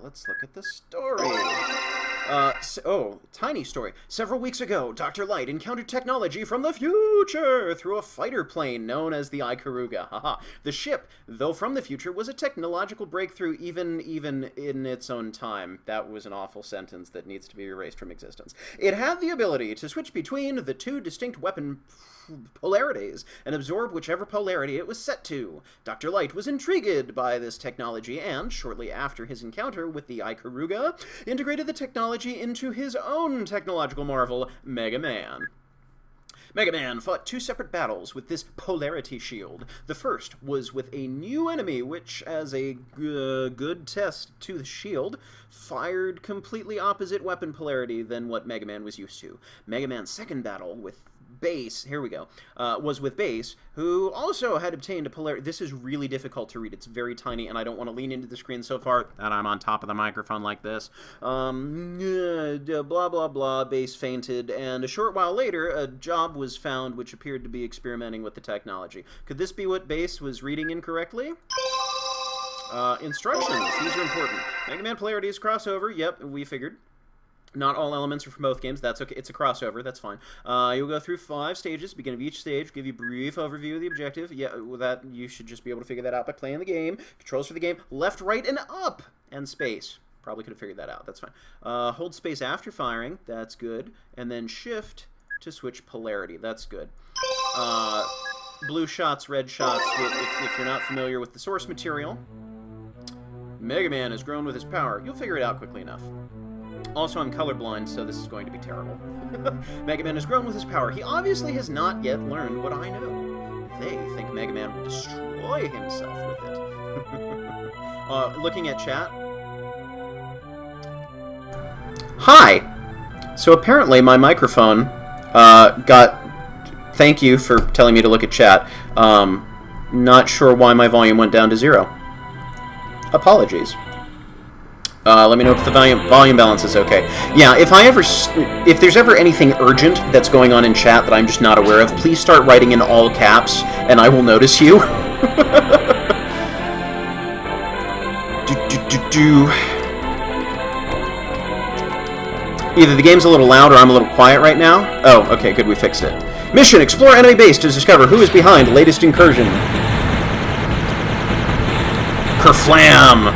Let's look at the story. Tiny story. Several weeks ago, Dr. Light encountered technology from the future through a fighter plane known as the Ikaruga. Haha. The ship, though from the future, was a technological breakthrough even in its own time. That was an awful sentence that needs to be erased from existence. It had the ability to switch between the two distinct weapon polarities and absorb whichever polarity it was set to. Dr. Light was intrigued by this technology and, shortly after his encounter with the Ikaruga, integrated the technology into his own technological marvel, Mega Man. Mega Man fought two separate battles with this polarity shield. The first was with a new enemy, which, as a good test to the shield, fired completely opposite weapon polarity than what Mega Man was used to. Mega Man's second battle with Base, here we go, was with Base, who also had obtained a polarity. This is really difficult to read. It's very tiny, and I don't want to lean into the screen so far that I'm on top of the microphone like this. Blah, blah, blah, Base fainted, and a short while later, a job was found which appeared to be experimenting with the technology. Could this be what Base was reading incorrectly? Instructions. These are important. Mega Man Polarity is crossover. Yep, we figured. Not all elements are from both games. That's okay. It's a crossover. That's fine. You'll go through 5 stages. Beginning of each stage, give you a brief overview of the objective. Yeah, that you should just be able to figure that out by playing the game. Controls for the game: left, right, and up, and space. Probably could have figured that out. That's fine. Hold space after firing. That's good. And then shift to switch polarity. That's good. Blue shots, red shots. If you're not familiar with the source material, Mega Man has grown with his power. You'll figure it out quickly enough. Also, I'm colorblind, so this is going to be terrible. Mega Man has grown with his power. He obviously has not yet learned what I know. They think Mega Man will destroy himself with it. Looking at chat. Hi! So apparently my microphone got... Thank you for telling me to look at chat. Not sure why my volume went down to 0. Apologies. Let me know if the volume balance is okay. Yeah, if there's ever anything urgent that's going on in chat that I'm just not aware of, please start writing in all caps, and I will notice you. Either the game's a little loud or I'm a little quiet right now. Oh, okay, good, we fixed it. Mission: explore enemy base to discover who is behind latest incursion. Kerflam!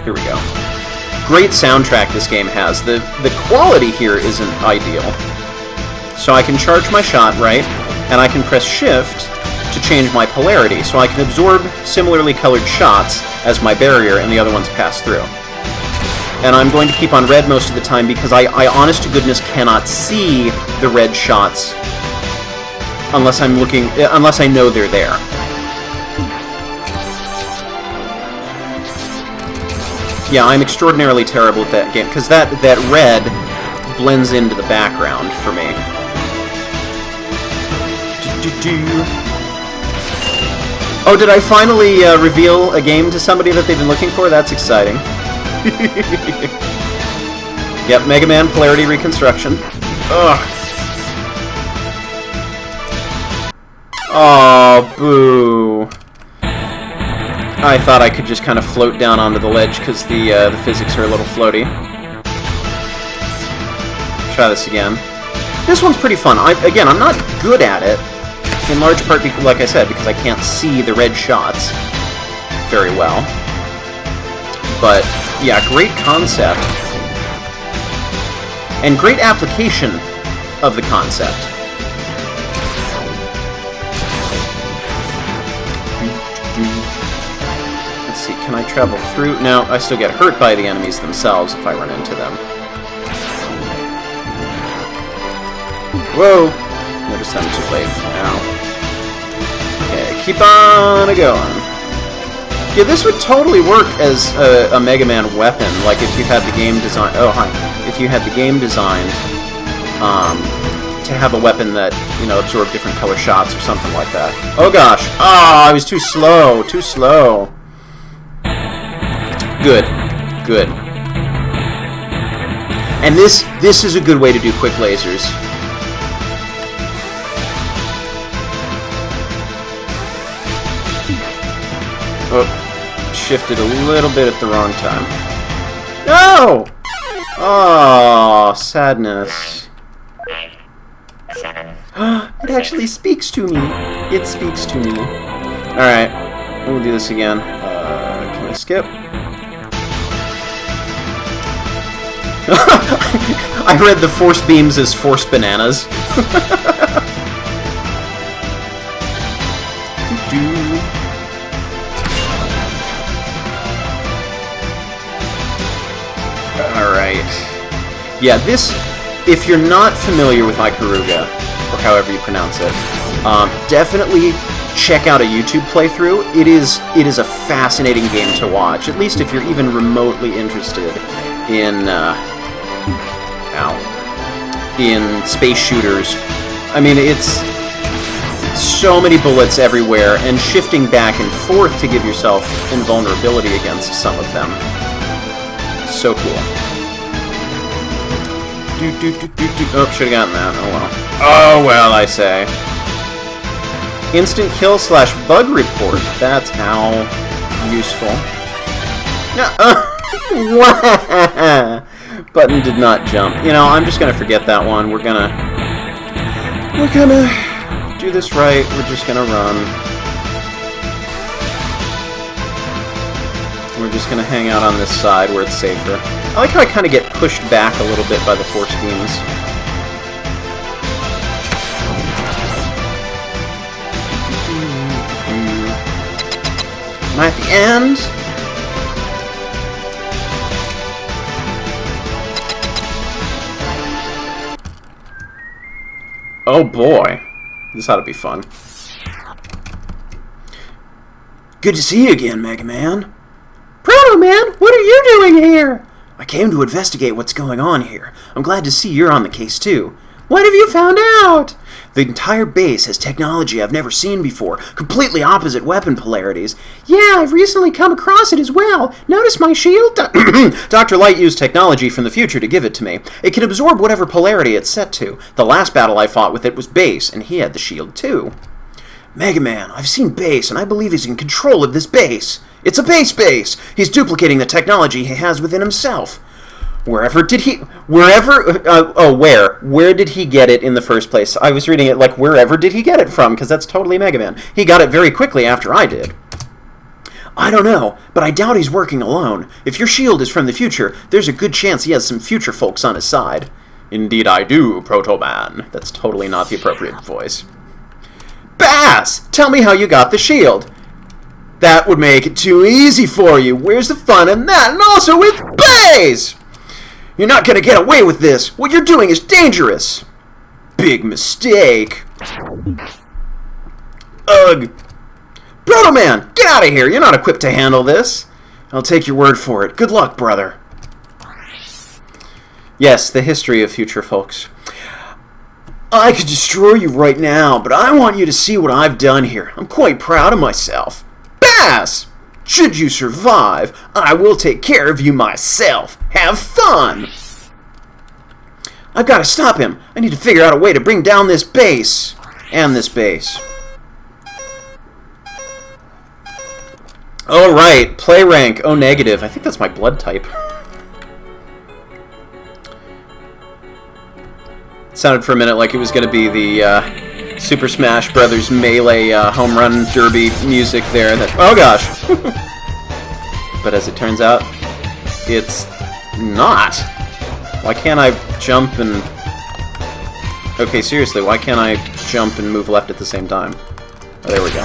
Here we go. Great soundtrack this game has. The quality here isn't ideal. So I can charge my shot, right? And I can press shift to change my polarity, so I can absorb similarly colored shots as my barrier and the other ones pass through. And I'm going to keep on red most of the time because I honest to goodness cannot see the red shots unless I know they're there. Yeah, I'm extraordinarily terrible at that game, because that red blends into the background for me. Oh, did I finally reveal a game to somebody that they've been looking for? That's exciting. Yep, Mega Man Polarity Reconstruction. Ugh. Oh, boo. I thought I could just kind of float down onto the ledge because the physics are a little floaty. Try this again. This one's pretty fun. Again, I'm not good at it, in large part, like I said, because I can't see the red shots very well. But, yeah, great concept. And great application of the concept. Let's see, can I travel through? No, I still get hurt by the enemies themselves if I run into them. Whoa! Notice them too late. Now. Okay, keep on going. Yeah, this would totally work as a Mega Man weapon, like if you had the game designed... Oh, hi. If you had the game designed to have a weapon that, you know, absorbed different color shots or something like that. Oh gosh! Ah, I was too slow! Too slow! Good. Good. And this is a good way to do quick lasers. Oh, shifted a little bit at the wrong time. No! Oh, sadness. It actually speaks to me. It speaks to me. Alright, we'll do this again. Can I skip? I read the force beams as force bananas. Alright. Yeah, this, if you're not familiar with Ikaruga, or however you pronounce it, definitely check out a YouTube playthrough. It is a fascinating game to watch, at least if you're even remotely interested in, in space shooters. I mean, it's so many bullets everywhere, and shifting back and forth to give yourself invulnerability against some of them. So cool. Oh, should've gotten that. Oh well. Oh well, I say. Instant kill / bug report. That's how useful. No. Button did not jump. You know, I'm just gonna forget that one. We're gonna do this right. We're just gonna run. We're just gonna hang out on this side where it's safer. I like how I kind of get pushed back a little bit by the force beams. Am I at the end? Oh boy. This ought to be fun. Good to see you again, Mega Man. Proto Man, what are you doing here? I came to investigate what's going on here. I'm glad to see you're on the case too. What have you found out? The entire base has technology I've never seen before, completely opposite weapon polarities. Yeah, I've recently come across it as well. Notice my shield? Dr. Light used technology from the future to give it to me. It can absorb whatever polarity it's set to. The last battle I fought with it was Base, and he had the shield too. Mega Man, I've seen Base, and I believe he's in control of this base. It's a base! He's duplicating the technology he has within himself. Where did he get it in the first place? I was reading it like, wherever did he get it from? Because that's totally Mega Man. He got it very quickly after I did. I don't know, but I doubt he's working alone. If your shield is from the future, there's a good chance he has some future folks on his side. Indeed I do, Proto Man. That's totally not the appropriate voice. Bass! Tell me how you got the shield. That would make it too easy for you. Where's the fun in that? And also with Bass! You're not gonna get away with this. What you're doing is dangerous. Big mistake. Ugh. Proto Man, get out of here. You're not equipped to handle this. I'll take your word for it. Good luck, brother. Yes, the history of future folks. I could destroy you right now, but I want you to see what I've done here. I'm quite proud of myself. Bass! Should you survive, I will take care of you myself. Have fun! I've got to stop him. I need to figure out a way to bring down this base. And this base. Oh, right. Play rank. Oh, negative. I think that's my blood type. It sounded for a minute like it was going to be the Super Smash Brothers Melee Home Run Derby music there. Oh, gosh. But as it turns out, it's not. Why can't I jump and... Okay, seriously, why can't I jump and move left at the same time? Oh, there we go.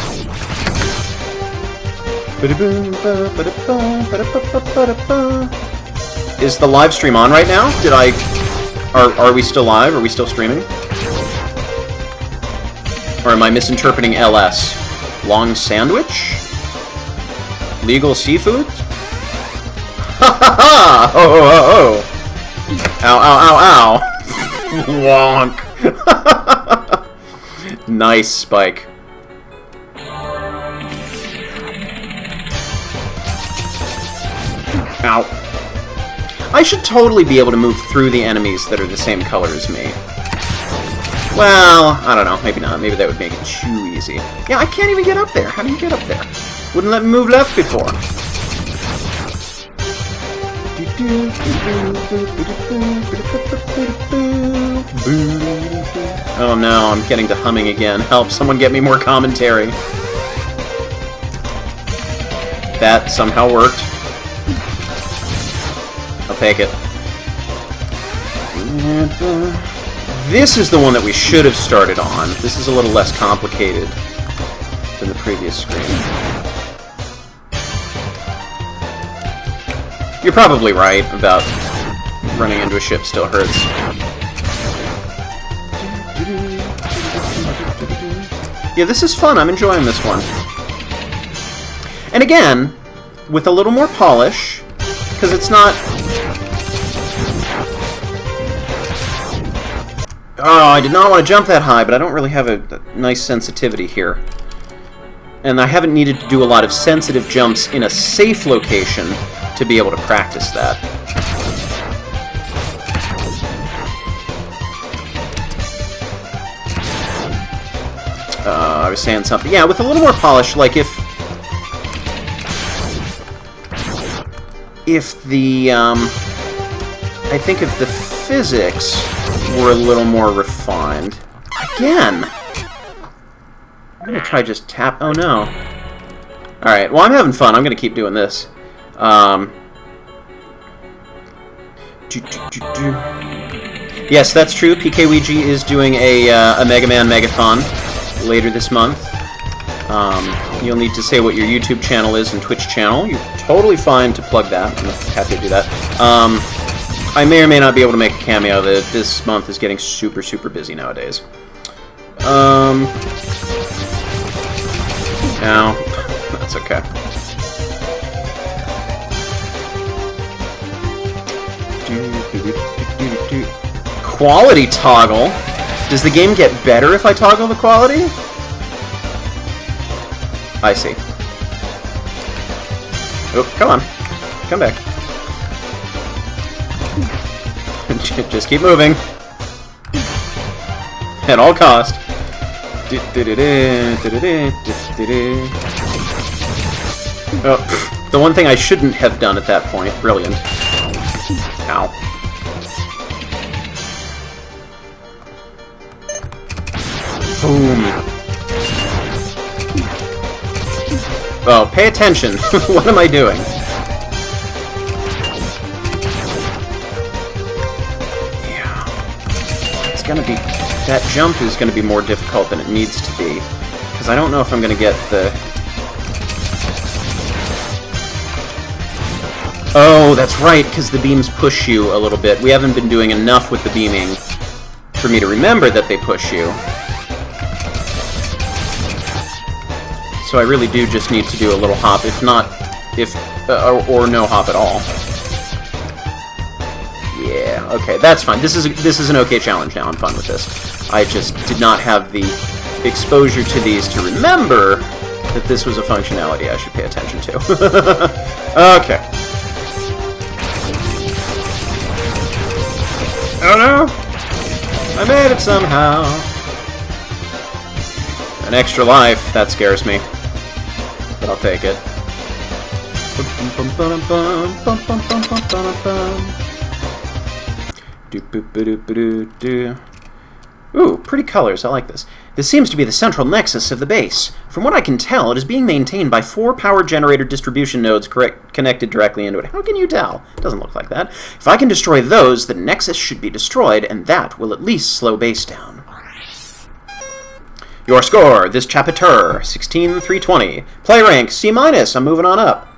Is the live stream on right now? Did I... Are we still live? Are we still streaming? Or am I misinterpreting LS? Long sandwich? Legal seafood? Ha ha ha! Oh, oh, oh, oh! Ow, ow, ow, ow! Wonk! Nice, Spike. Ow. I should totally be able to move through the enemies that are the same color as me. Well, I don't know. Maybe not. Maybe that would make it too easy. Yeah, I can't even get up there. How do you get up there? Wouldn't let me move left before. Oh no, I'm getting to humming again. Help, someone get me more commentary. That somehow worked. I'll take it. This is the one that we should have started on. This is a little less complicated than the previous screen. You're probably right about running into a ship still hurts. Yeah, this is fun. I'm enjoying this one. And again, with a little more polish, because it's not... Oh, I did not want to jump that high, but I don't really have a nice sensitivity here. And I haven't needed to do a lot of sensitive jumps in a safe location to be able to practice that. I was saying something. Yeah, with a little more polish, like if the, I think if the physics were a little more refined. Again! I'm gonna try just tap... Oh no. Alright, well I'm having fun. I'm gonna keep doing this. Yes, that's true. PKWG is doing a Mega Man Megathon later this month. You'll need to say what your YouTube channel is and Twitch channel. You're totally fine to plug that. I'm happy to do that. I may or may not be able to make a cameo. This month is getting super, super busy nowadays. No, that's okay. Quality toggle? Does the game get better if I toggle the quality? I see. Oh, come on. Come back. Just keep moving. At all cost. Oh, the one thing I shouldn't have done at that point. Brilliant. Ow. Boom. Oh, pay attention. What am I doing? Yeah. It's gonna be... That jump is gonna be more difficult than it needs to be. Because I don't know if I'm gonna get the... Oh, that's right, because the beams push you a little bit. We haven't been doing enough with the beaming for me to remember that they push you. So I really do just need to do a little hop, if not If, or no hop at all. Yeah, okay, that's fine. This is an okay challenge now. I'm fine with this. I just did not have the exposure to these to remember that this was a functionality I should pay attention to. Okay. Oh no! I made it somehow. An extra life, that scares me. But I'll take it. Ooh, pretty colors, I like this. This seems to be the central nexus of the base. From what I can tell, it is being maintained by 4 power generator distribution nodes connected directly into it. How can you tell? It doesn't look like that. If I can destroy those, the nexus should be destroyed, and that will at least slow base down. Your score, this chapter, 16,320. Play rank, C-. I'm moving on up.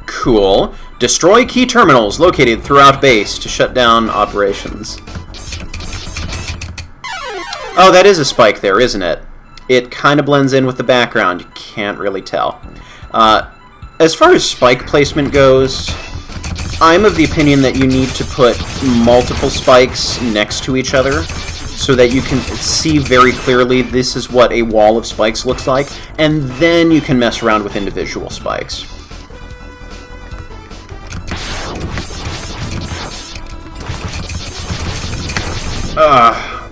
Cool. Destroy key terminals located throughout base to shut down operations. Oh, that is a spike there, isn't it? It kind of blends in with the background. You can't really tell. As far as spike placement goes, I'm of the opinion that you need to put multiple spikes next to each other so that you can see very clearly this is what a wall of spikes looks like, and then you can mess around with individual spikes.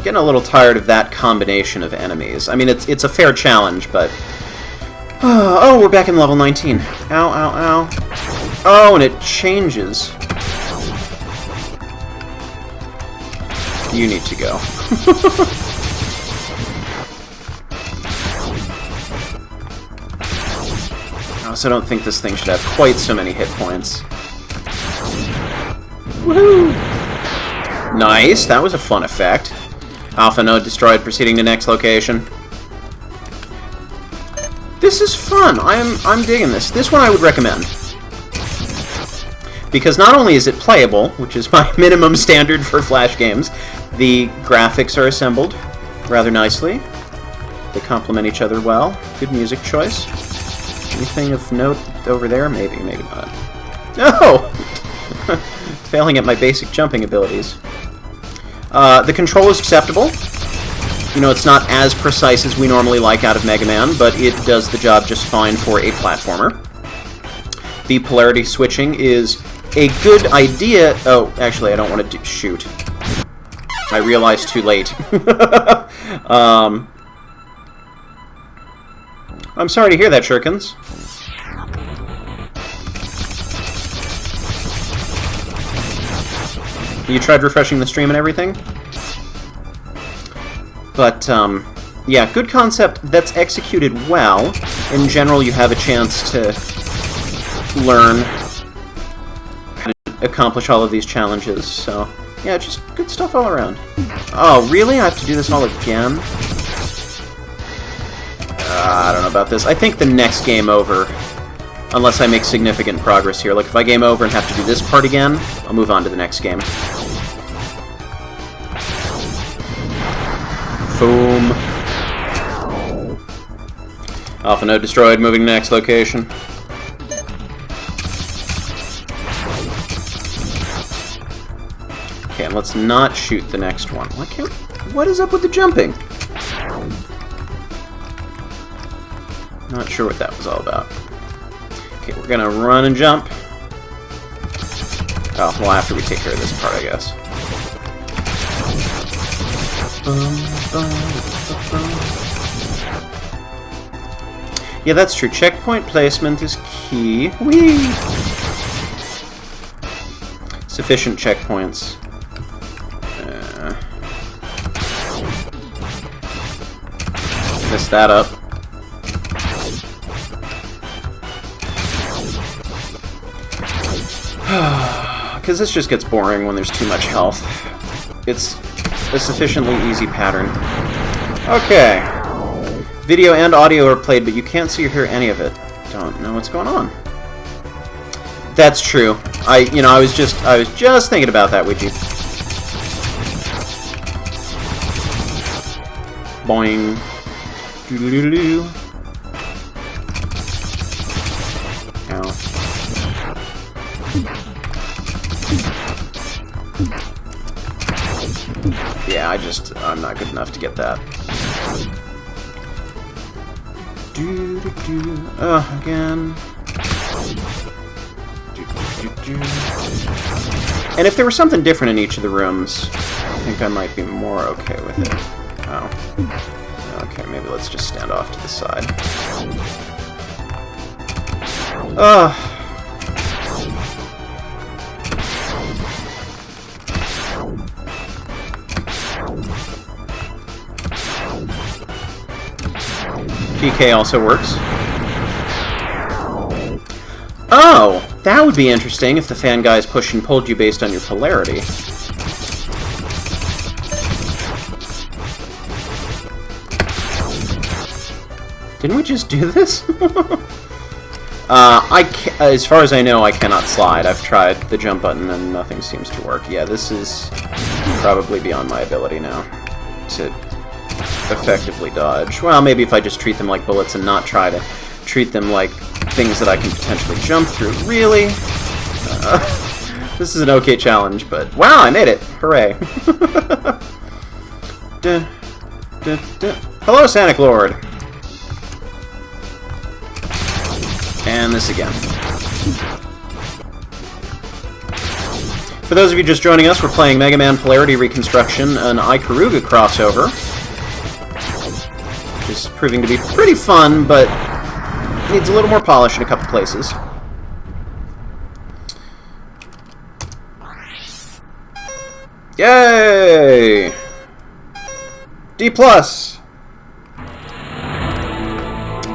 Getting a little tired of that combination of enemies. I mean, it's a fair challenge, but... Oh, we're back in level 19. Ow, ow, ow. Oh, and it changes. You need to go. I also don't think this thing should have quite so many hit points. Woohoo! Nice, that was a fun effect. Alpha node destroyed, proceeding to next location. This is fun. I'm digging this. This one I would recommend. Because not only is it playable, which is my minimum standard for Flash games, the graphics are assembled rather nicely. They complement each other well. Good music choice. Anything of note over there? Maybe, maybe not. No! Failing at my basic jumping abilities. The control is acceptable. You know, it's not as precise as we normally like out of Mega Man, but it does the job just fine for a platformer. The polarity switching is a good idea. Oh, actually, I don't want to shoot. I realized too late. I'm sorry to hear that, Shurikens. You tried refreshing the stream and everything? But, yeah, good concept that's executed well. In general, you have a chance to learn how to accomplish all of these challenges, so... yeah, just good stuff all around. Oh, really? I have to do this all again? I don't know about this. I think the next game over, unless I make significant progress here. Like, if I game over and have to do this part again, I'll move on to the next game. Boom. Alpha node destroyed, moving to next location. Okay, and let's not shoot the next one. What is up with the jumping? Not sure what that was all about. Okay, we're gonna run and jump. Oh, well, after we take care of this part, I guess. Yeah, that's true. Checkpoint placement is key. Whee! Sufficient checkpoints. Messed that up. Because this just gets boring when there's too much health. It's a sufficiently easy pattern. Okay. Video and audio are played, but you can't see or hear any of it. Don't know what's going on. That's true. I was just thinking about that, Ouija. Boing. Doo-doo-doo-doo. Yeah, I'm not good enough to get that. Again. And if there was something different in each of the rooms, I think I might be more okay with it. Oh. Okay, maybe let's just stand off to the side. PK also works. Oh! That would be interesting if the fan guys pushed and pulled you based on your polarity. Didn't we just do this? As far as I know, I cannot slide. I've tried the jump button and nothing seems to work. Yeah, this is probably beyond my ability now to effectively dodge. Well, maybe if I just treat them like bullets and not try to treat them like things that I can potentially jump through. Really? This is an okay challenge, but wow, I made it! Hooray! Hello, Sanic Lord! And this again. For those of you just joining us, we're playing Mega Man Polarity Reconstruction, an Ikaruga crossover, which is proving to be pretty fun, but needs a little more polish in a couple places. Yay! D+.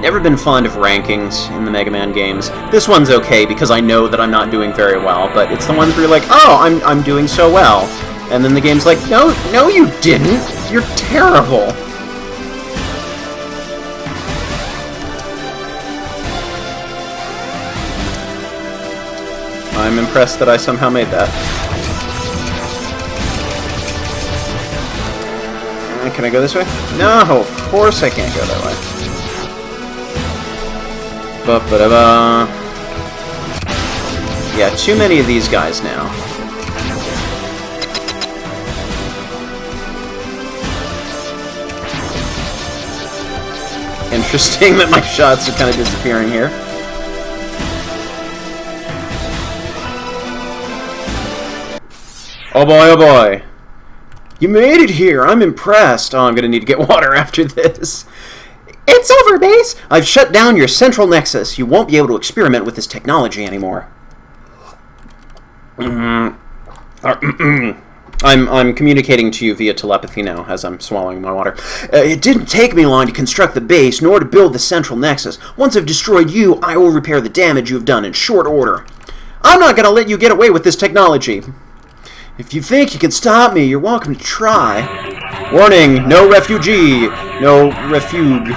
Never been fond of rankings in the Mega Man games. This one's okay because I know that I'm not doing very well, but it's the ones where you're like, oh, I'm doing so well. And then the game's like, no, you didn't! You're terrible! I'm impressed that I somehow made that. Can I go this way? No, of course I can't go that way. Ba-ba-da-ba. Yeah, too many of these guys now. Interesting that my shots are kind of disappearing here. Oh boy, oh boy. You made it here! I'm impressed! Oh, I'm gonna need to get water after this. It's over, Base! I've shut down your central nexus. You won't be able to experiment with this technology anymore. I'm communicating to you via telepathy now, as I'm swallowing my water. It didn't take me long to construct the base, nor to build the central nexus. Once I've destroyed you, I will repair the damage you have done in short order. I'm not gonna let you get away with this technology. If you think you can stop me, you're welcome to try. Warning, no refugee, no refuge.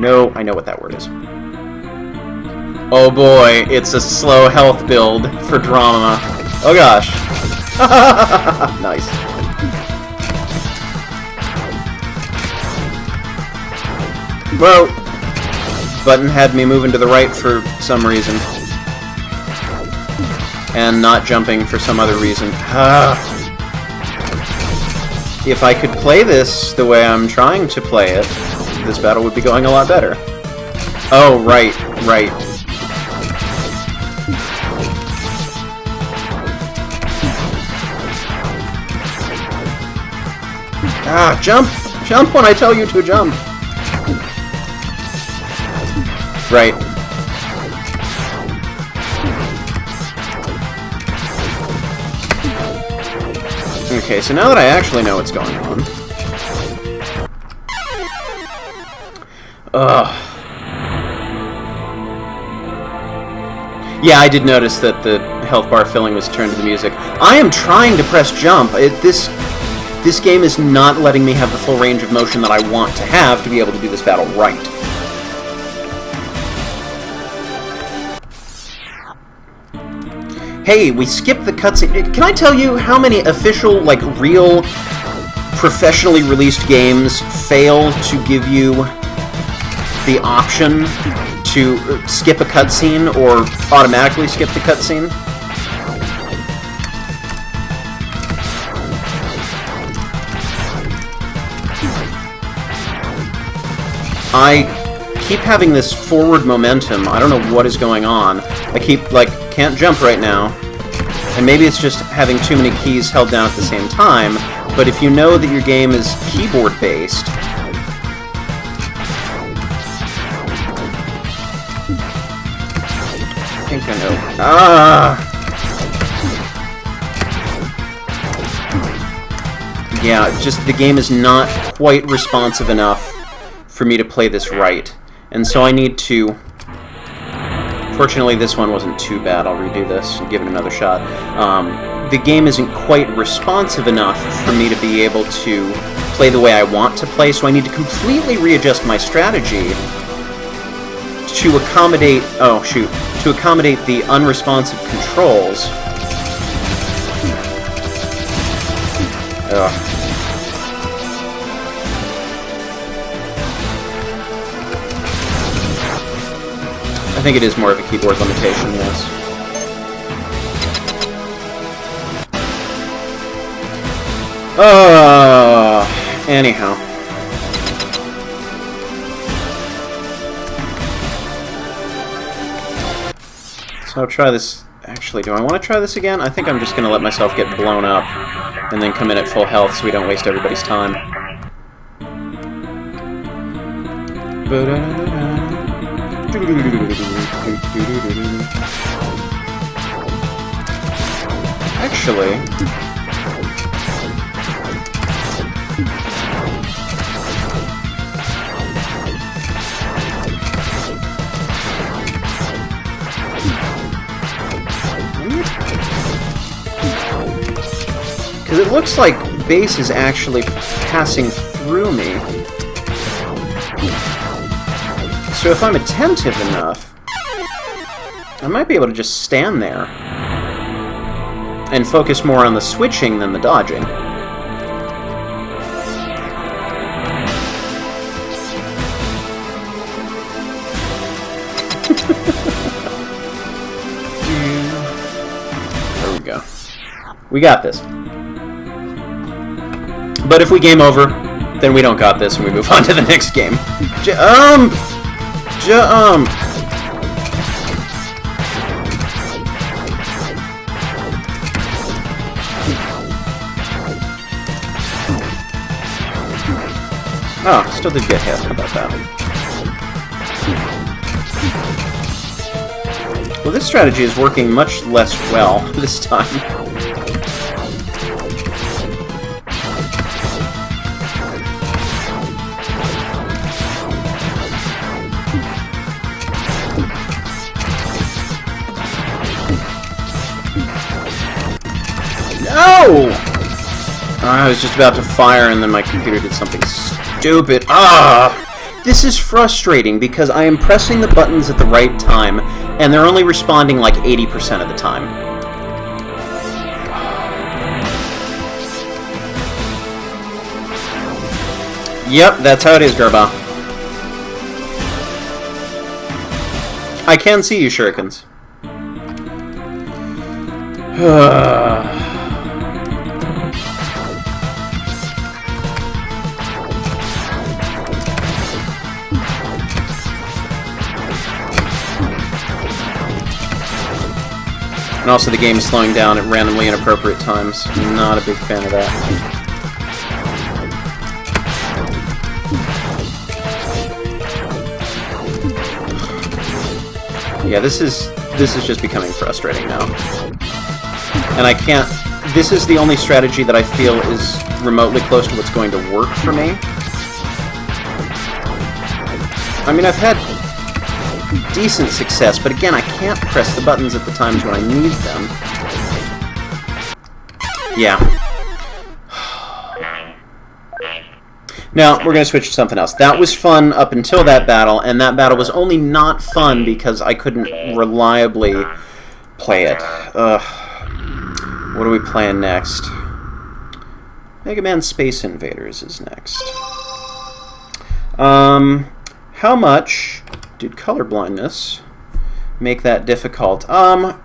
No, I know what that word is. Oh boy, it's a slow health build for drama. Oh gosh. Nice. Whoa. Button had me moving to the right for some reason. And not jumping for some other reason. If I could play this the way I'm trying to play it, this battle would be going a lot better. Oh, right. Jump! Jump when I tell you to jump! Right. Okay, so now that I actually know what's going on... Yeah, I did notice that the health bar filling was turned to the music. I am trying to press jump. This game is not letting me have the full range of motion that I want to have to be able to do this battle right. Hey, we skipped the cutscene. Can I tell you how many official, like, real, professionally released games fail to give you the option to skip a cutscene or automatically skip the cutscene? I keep having this forward momentum. I don't know what is going on. I keep, like, can't jump right now. And maybe it's just having too many keys held down at the same time, but if you know that your game is keyboard-based... I think I know. Yeah, just the game is not quite responsive enough for me to play this right. And so I need to... Fortunately, this one wasn't too bad. I'll redo this and give it another shot. The game isn't quite responsive enough for me to be able to play the way I want to play, so I need to completely readjust my strategy to accommodate... Oh, shoot. To accommodate the unresponsive controls. Ugh. I think it is more of a keyboard limitation, yes. Anyhow. So I'll try this. Actually, do I want to try this again? I think I'm just going to let myself get blown up and then come in at full health so we don't waste everybody's time. Actually... Because it looks like base is actually passing through me. So if I'm attentive enough, I might be able to just stand there and focus more on the switching than the dodging. There we go. We got this. But if we game over, then we don't got this and we move on to the next game. Jump! Jump! Oh, still did get hit. How about that? Well, this strategy is working much less well this time. No! I was just about to fire and then my computer did something stupid. This is frustrating because I am pressing the buttons at the right time and they're only responding like 80% of the time. Yep, that's how it is, Garba. I can see you, shurikens. And also the game is slowing down at randomly inappropriate times. Not a big fan of that. Yeah, this is just becoming frustrating now. And I can't... This is the only strategy that I feel is remotely close to what's going to work for me. I mean, I've had decent success, but again, I can't press the buttons at the times when I need them. Yeah. Now, we're going to switch to something else. That was fun up until that battle, and that battle was only not fun because I couldn't reliably play it. What are we playing next? Mega Man Space Invaders is next. How much did colorblindness make that difficult? How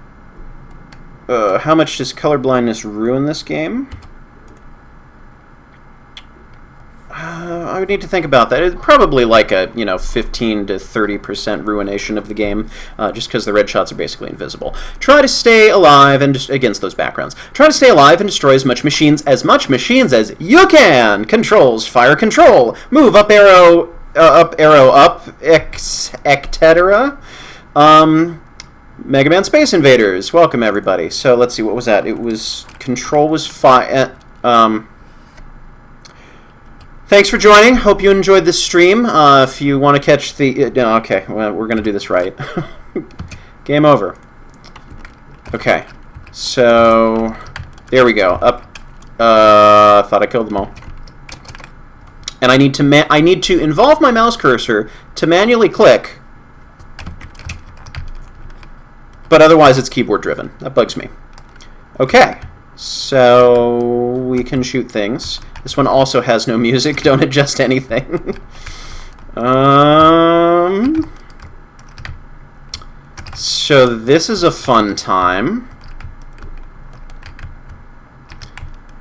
much does colorblindness ruin this game? I would need to think about that. It's probably like a 15 to 30% ruination of the game, just because the red shots are basically invisible. Try to stay alive and against those backgrounds. Try to stay alive and destroy as much machines as you can. Controls, fire control, move up arrow, etc. Mega Man Space Invaders. Welcome everybody. So let's see, what was that? It was control was fire. Thanks for joining. Hope you enjoyed this stream. If you want to catch the... no, okay, well, we're going to do this right. Game over. Okay, so... there we go. Up. Thought I killed them all. And I need to involve my mouse cursor to manually click. But otherwise it's keyboard driven. That bugs me. Okay, so we can shoot things. This one also has no music. Don't adjust anything. So this is a fun time.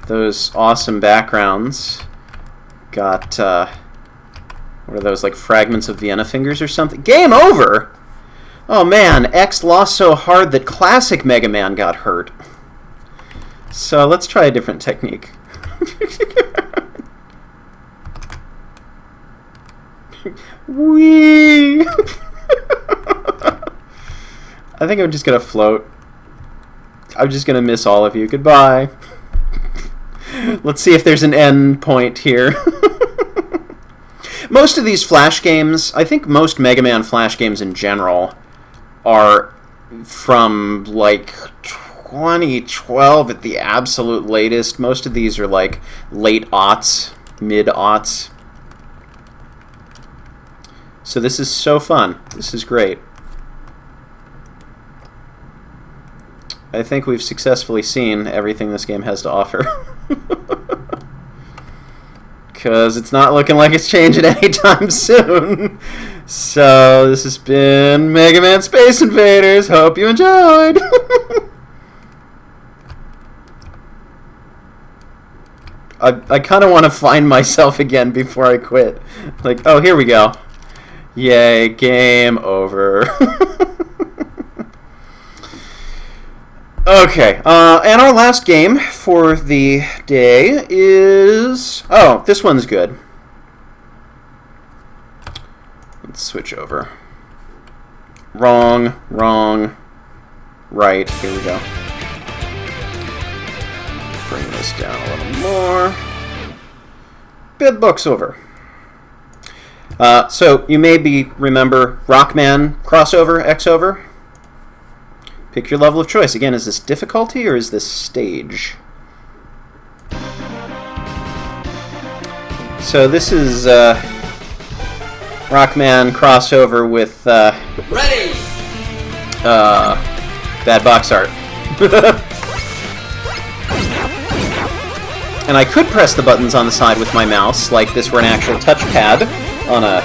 Those awesome backgrounds. Got, what are those, like fragments of Vienna fingers or something? Game over! Oh man, X lost so hard that classic Mega Man got hurt. So let's try a different technique. Whee! I think I'm just gonna float. I'm just gonna miss all of you. Goodbye. Let's see if there's an end point here. Most of these Flash games, I think most Mega Man Flash games in general, are from like 2012 at the absolute latest. Most of these are like late aughts, mid aughts. So this is so fun. This is great. I think we've successfully seen everything this game has to offer. Because it's not looking like it's changing anytime soon. So this has been Mega Man Space Invaders. Hope you enjoyed. I kind of want to find myself again before I quit. Like, oh, here we go. Yay, game over. Okay, and our last game for the day is... oh, this one's good. Let's switch over. Wrong, right. Here we go. Bring this down a little more. Bid books over. So you may remember Rockman crossover, X-over. Pick your level of choice. Again, is this difficulty or is this stage? So this is Rockman crossover with ready. bad box art. And I could press the buttons on the side with my mouse, like this were an actual touchpad on a,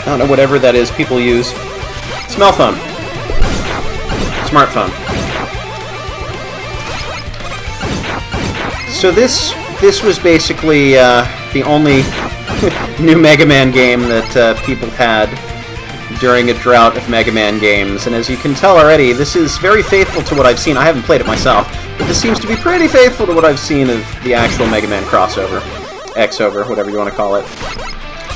I don't know, whatever that is people use. Smell phone. Smartphone. So this was basically the only new Mega Man game that people had during a drought of Mega Man games, and as you can tell already, this is very faithful to what I've seen. I haven't played it myself, but this seems to be pretty faithful to what I've seen of the actual Mega Man crossover. X-over, whatever you want to call it.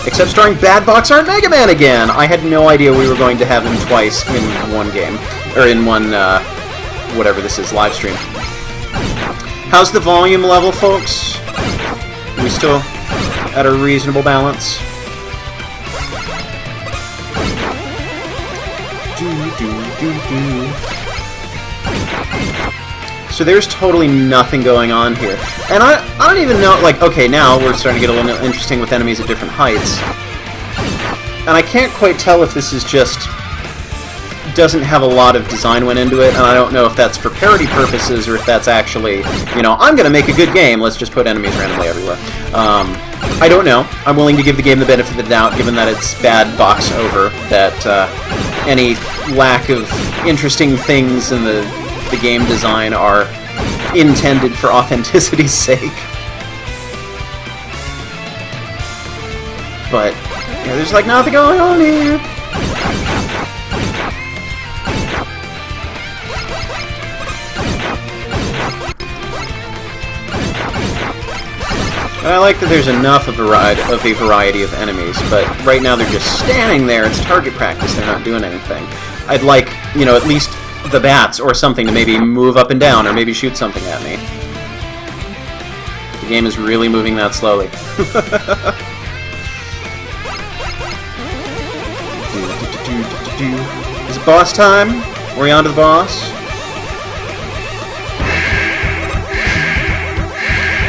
Except starring Bad Box Art Mega Man again! I had no idea we were going to have him twice in one game. Or in one, whatever this is, live stream. How's the volume level, folks? Are we still at a reasonable balance? So there's totally nothing going on here. And I don't even know, like, okay, now we're starting to get a little interesting with enemies at different heights. And I can't quite tell if this is just... doesn't have a lot of design went into it, and I don't know if that's for parody purposes or if that's actually, you know, I'm going to make a good game, let's just put enemies randomly everywhere. I don't know. I'm willing to give the game the benefit of the doubt, given that it's bad box over, that any lack of interesting things in the game design are intended for authenticity's sake. but yeah, there's like nothing going on here. I like that there's enough of a variety of enemies, but right now they're just standing there. It's target practice. They're not doing anything. I'd like, you know, at least the bats or something to maybe move up and down or maybe shoot something at me. The game is really moving that slowly. Is it boss time? Are we on to the boss?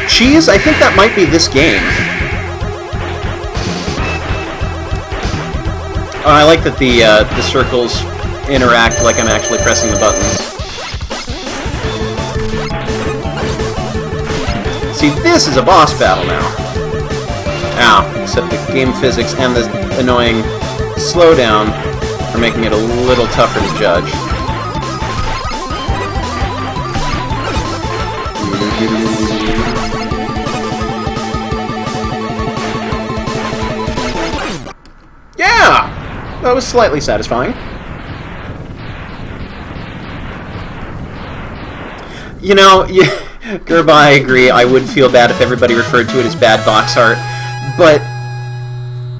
Cheese? I think that might be this game. Oh, I like that the circles interact like I'm actually pressing the buttons. See, this is a boss battle now. Ow, except the game physics and the annoying slowdown are making it a little tougher to judge. Yeah! That was slightly satisfying. You know, Gerba, I agree. I would feel bad if everybody referred to it as bad box art, but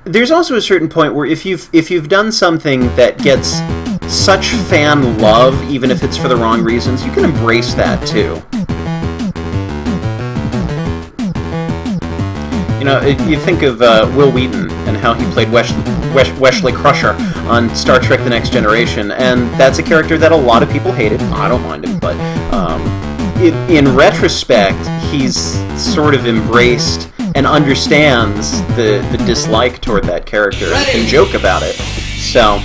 there's also a certain point where if you've done something that gets such fan love, even if it's for the wrong reasons, you can embrace that too. You know, you think of Will Wheaton and how he played Wesley Crusher on Star Trek The Next Generation, and that's a character that a lot of people hated. I don't mind him, but in retrospect, he's sort of embraced and understands the dislike toward that character and can joke about it. So,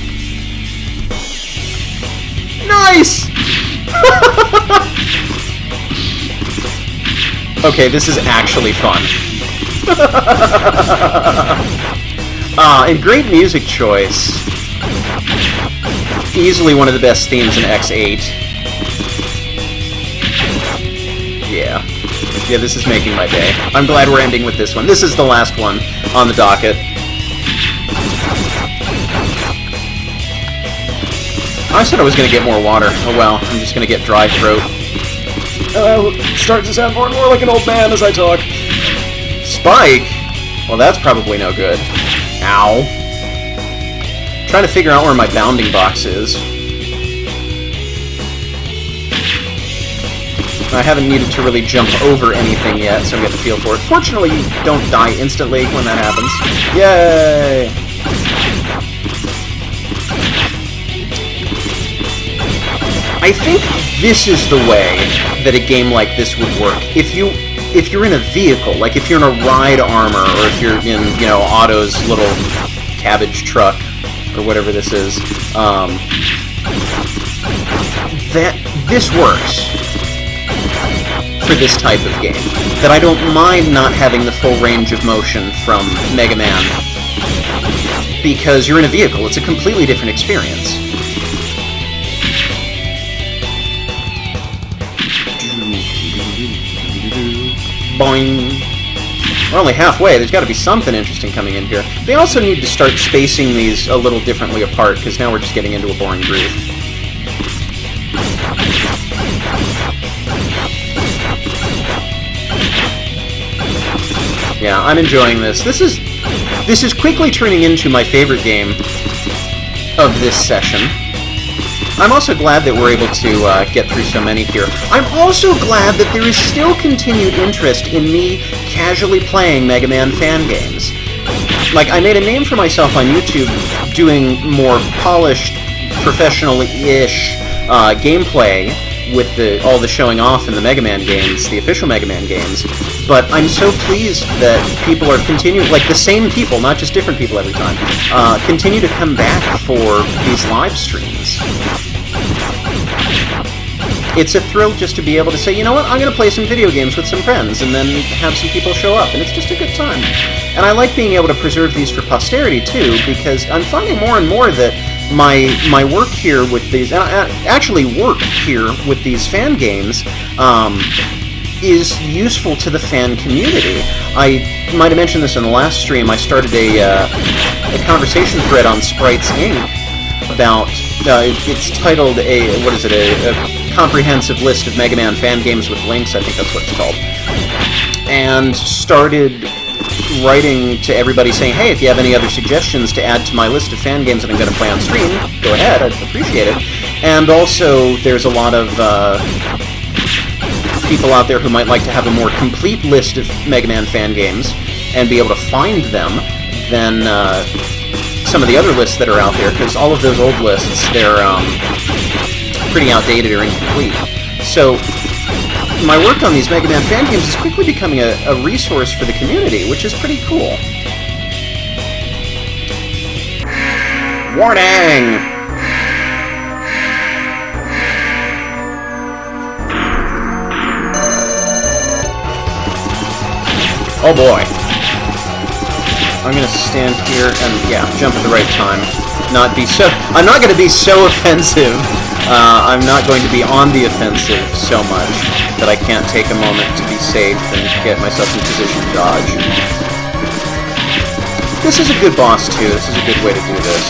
nice! Okay, this is actually fun. And great music choice. Easily one of the best themes in X8. Yeah. Yeah, this is making my day. I'm glad we're ending with this one. This is the last one on the docket. I said I was going to get more water. Oh well, I'm just going to get dry throat. Starting to sound more and more like an old man as I talk. Spike? Well, that's probably no good. Ow. Trying to figure out where my bounding box is. I haven't needed to really jump over anything yet, so I'm getting the feel for it. Fortunately, you don't die instantly when that happens. Yay! I think this is the way that a game like this would work. If you're in a vehicle, like if you're in a ride armor, or if you're in, you know, Otto's little cabbage truck, or whatever this is, this works for this type of game. That I don't mind not having the full range of motion from Mega Man, because you're in a vehicle. It's a completely different experience. Boing. We're only halfway. There's got to be something interesting coming in here. They also need to start spacing these a little differently apart, because now we're just getting into a boring groove. Yeah, I'm enjoying this. This is quickly turning into my favorite game of this session. I'm also glad that we're able to get through so many here. I'm also glad that there is still continued interest in me casually playing Mega Man fan games. Like, I made a name for myself on YouTube doing more polished, professional-ish gameplay with all the showing off in the Mega Man games, the official Mega Man games, but I'm so pleased that people are continuing, like the same people, not just different people every time, continue to come back for these live streams. It's a thrill just to be able to say, you know what, I'm going to play some video games with some friends, and then have some people show up, and it's just a good time. And I like being able to preserve these for posterity, too, because I'm finding more and more that my work here with these, and I actually work here with these fan games, is useful to the fan community. I might have mentioned this in the last stream. I started a conversation thread on Sprites Inc. about, it's titled a comprehensive list of Mega Man fan games with links, I think that's what it's called. And started writing to everybody saying, hey, if you have any other suggestions to add to my list of fan games that I'm going to play on stream, go ahead, I'd appreciate it. And also, there's a lot of people out there who might like to have a more complete list of Mega Man fan games and be able to find them than some of the other lists that are out there, because all of those old lists, they're pretty outdated or incomplete. So my work on these Mega Man fan games is quickly becoming a resource for the community, which is pretty cool. Warning! Oh boy. I'm gonna stand here and, yeah, jump at the right time. I'm not gonna be so offensive. I'm not going to be on the offensive so much that I can't take a moment to be safe and get myself in position to dodge. This is a good boss, too. This is a good way to do this.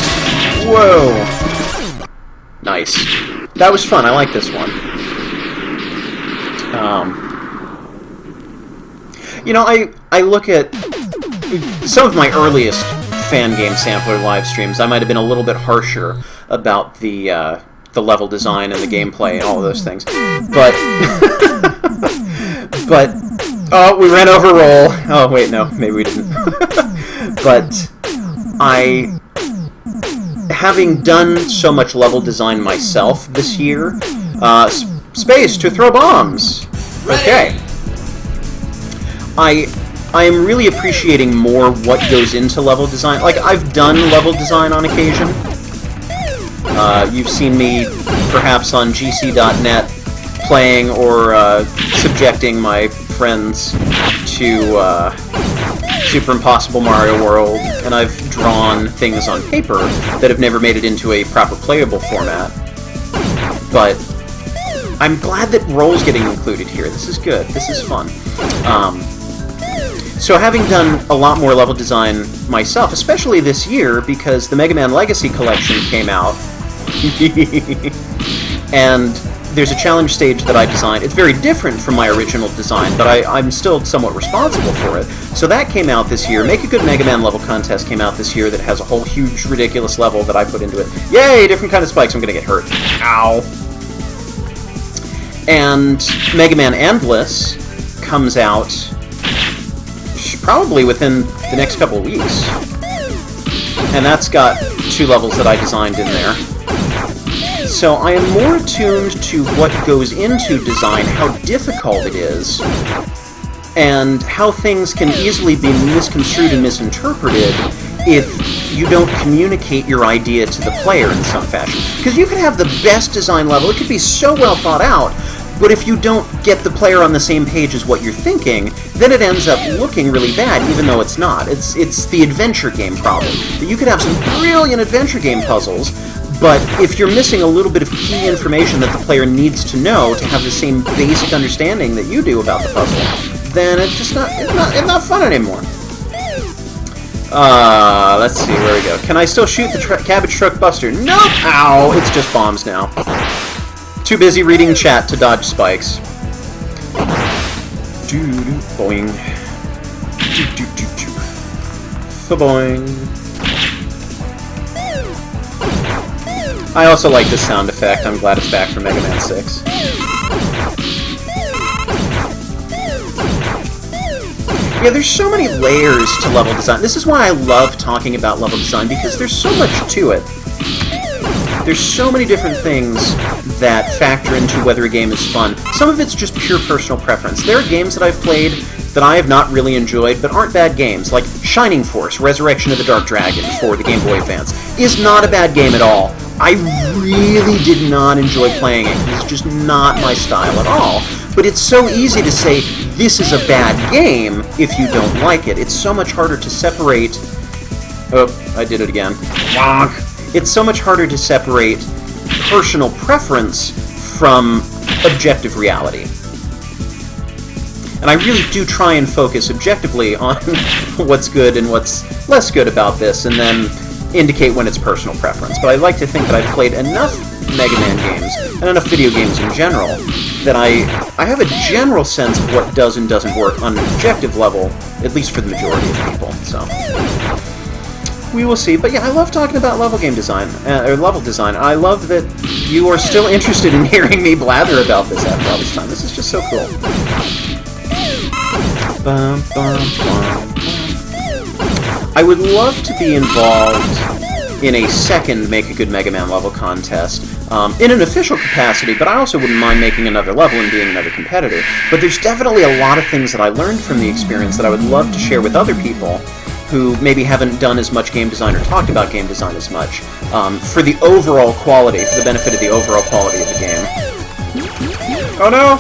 Whoa! Nice. That was fun. I like this one. You know, I look at some of my earliest fan game sampler live streams. I might have been a little bit harsher about the level design and the gameplay and all of those things, but oh, we ran over roll. Oh wait, no, maybe we didn't. But having done so much level design myself this year, space to throw bombs. Okay. I am really appreciating more what goes into level design. Like, I've done level design on occasion. You've seen me, perhaps on gc.net, playing or subjecting my friends to Super Impossible Mario World, and I've drawn things on paper that have never made it into a proper playable format. But I'm glad that roll's getting included here. This is good. This is fun. So having done a lot more level design myself, especially this year, because the Mega Man Legacy Collection came out, and there's a challenge stage that I designed. It's very different from my original design, but I'm still somewhat responsible for it. So that came out this year. Make a Good Mega Man level contest came out this year that has a whole huge, ridiculous level that I put into it. Yay! Different kind of spikes. I'm gonna get hurt. Ow! And Mega Man Endless comes out probably within the next couple of weeks. And that's got 2 levels that I designed in there. So I am more attuned to what goes into design, how difficult it is, and how things can easily be misconstrued and misinterpreted if you don't communicate your idea to the player in some fashion. Because you could have the best design level, it could be so well thought out, but if you don't get the player on the same page as what you're thinking, then it ends up looking really bad, even though it's not. It's the adventure game problem. You could have some brilliant adventure game puzzles, but if you're missing a little bit of key information that the player needs to know to have the same basic understanding that you do about the puzzle, then it's not fun anymore. Let's see, where we go. Can I still shoot the cabbage truck buster? Nope! Ow! It's just bombs now. Too busy reading chat to dodge spikes. Doo-doo, boing. Doo-doo-doo-doo. Fa-boing. I also like this sound effect. I'm glad it's back for Mega Man 6. Yeah, there's so many layers to level design. This is why I love talking about level design, because there's so much to it. There's so many different things that factor into whether a game is fun. Some of it's just pure personal preference. There are games that I've played that I have not really enjoyed, but aren't bad games, like Shining Force, Resurrection of the Dark Dragon for the Game Boy Advance, is not a bad game at all. I really did not enjoy playing it. It's just not my style at all. But it's so easy to say, this is a bad game, if you don't like it. It's so much harder to separate... Oh, I did it again. Wonk! It's so much harder to separate personal preference from objective reality. And I really do try and focus objectively on what's good and what's less good about this, and then indicate when it's personal preference. But I like to think that I've played enough Mega Man games, and enough video games in general, that I have a general sense of what does and doesn't work on an objective level, at least for the majority of people, so we will see. But yeah, I love talking about level design. I love that you are still interested in hearing me blather about this after all this time. This is just so cool. Bum, bum, bum. I would love to be involved in a second Make a Good Mega Man level contest, in an official capacity, but I also wouldn't mind making another level and being another competitor. But there's definitely a lot of things that I learned from the experience that I would love to share with other people who maybe haven't done as much game design or talked about game design as much, for the overall quality, for the benefit of the overall quality of the game. Oh no!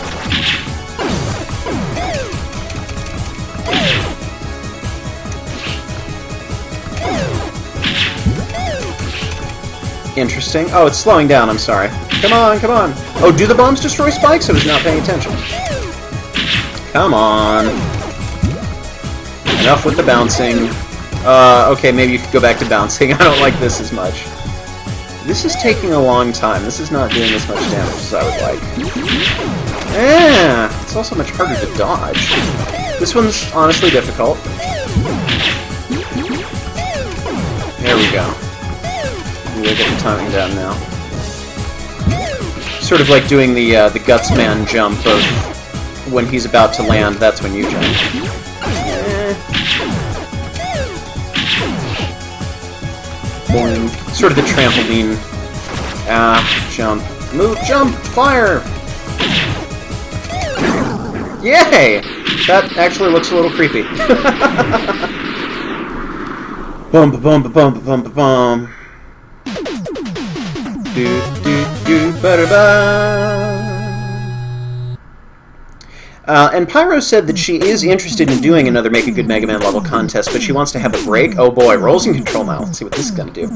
Interesting. Oh, it's slowing down, I'm sorry. Come on, come on. Oh, do the bombs destroy spikes? I was not paying attention. Come on. Enough with the bouncing. Okay, maybe you could go back to bouncing. I don't like this as much. This is taking a long time. This is not doing as much damage as I would like. It's also much harder to dodge. This one's honestly difficult. There we go. We'll get the timing down now. Sort of like doing the Gutsman jump of when he's about to land, that's when you jump. Boing. Sort of the trampoline. Jump. Move, jump, fire! Yay! That actually looks a little creepy. Bum ba bum ba bum ba bum ba bum. And Pyro said that she is interested in doing another Make a Good Mega Man level contest, but she wants to have a break. Oh boy, Roll's in control now. Let's see what this is going to do.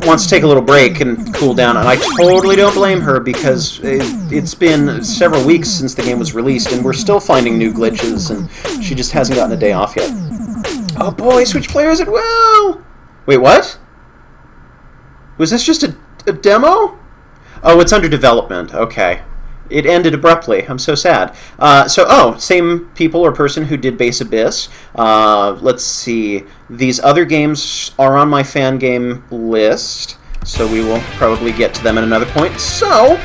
Wants to take a little break and cool down, and I totally don't blame her, because it's been several weeks since the game was released, and we're still finding new glitches, and she just hasn't gotten a day off yet. Oh boy, switch players at will! Wait, what? Was this just a demo? Oh, it's under development. Okay. It ended abruptly. I'm so sad. Same people or person who did Base Abyss. Let's see. These other games are on my Fangame list, so we will probably get to them at another point. So,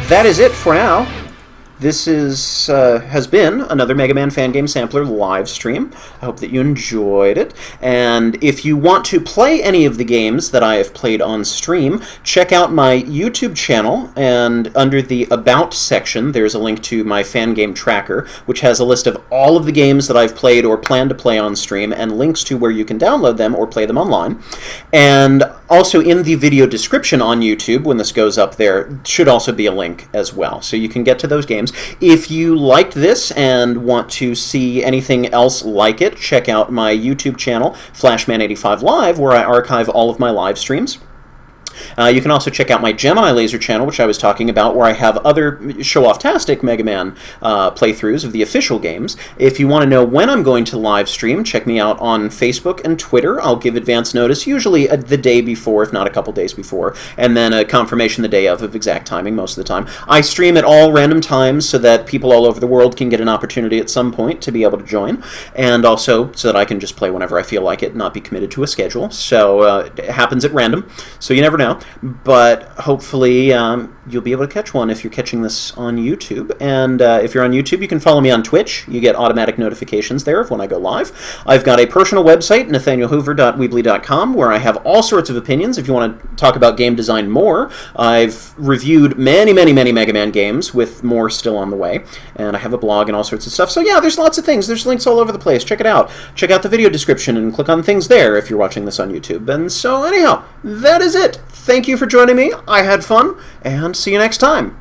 that is it for now. This has been another Mega Man Fangame Sampler live stream. I hope that you enjoyed it. And if you want to play any of the games that I have played on stream, check out my YouTube channel, and under the About section, there's a link to my Fangame tracker, which has a list of all of the games that I've played or plan to play on stream, and links to where you can download them or play them online. And also in the video description on YouTube, when this goes up there, should also be a link as well. So you can get to those games. If you liked this and want to see anything else like it, check out my YouTube channel, Flashman85 Live, where I archive all of my live streams. You can also check out my Gemini Laser channel, which I was talking about, where I have other show-off-tastic Mega Man playthroughs of the official games. If you want to know when I'm going to live stream, check me out on Facebook and Twitter. I'll give advance notice, usually the day before, if not a couple days before, and then a confirmation the day of exact timing most of the time. I stream at all random times so that people all over the world can get an opportunity at some point to be able to join, and also so that I can just play whenever I feel like it, not be committed to a schedule. So it happens at random, so you never know. But hopefully you'll be able to catch one if you're catching this on YouTube. And if you're on YouTube, you can follow me on Twitch. You get automatic notifications there of when I go live. I've got a personal website, nathanielhoover.weebly.com, where I have all sorts of opinions. If you want to talk about game design more, I've reviewed many, many, many Mega Man games, with more still on the way. And I have a blog and all sorts of stuff. So yeah, there's lots of things. There's links all over the place. Check it out. Check out the video description and click on things there if you're watching this on YouTube. And so anyhow, that is it. Thank you for joining me. I had fun, and see you next time.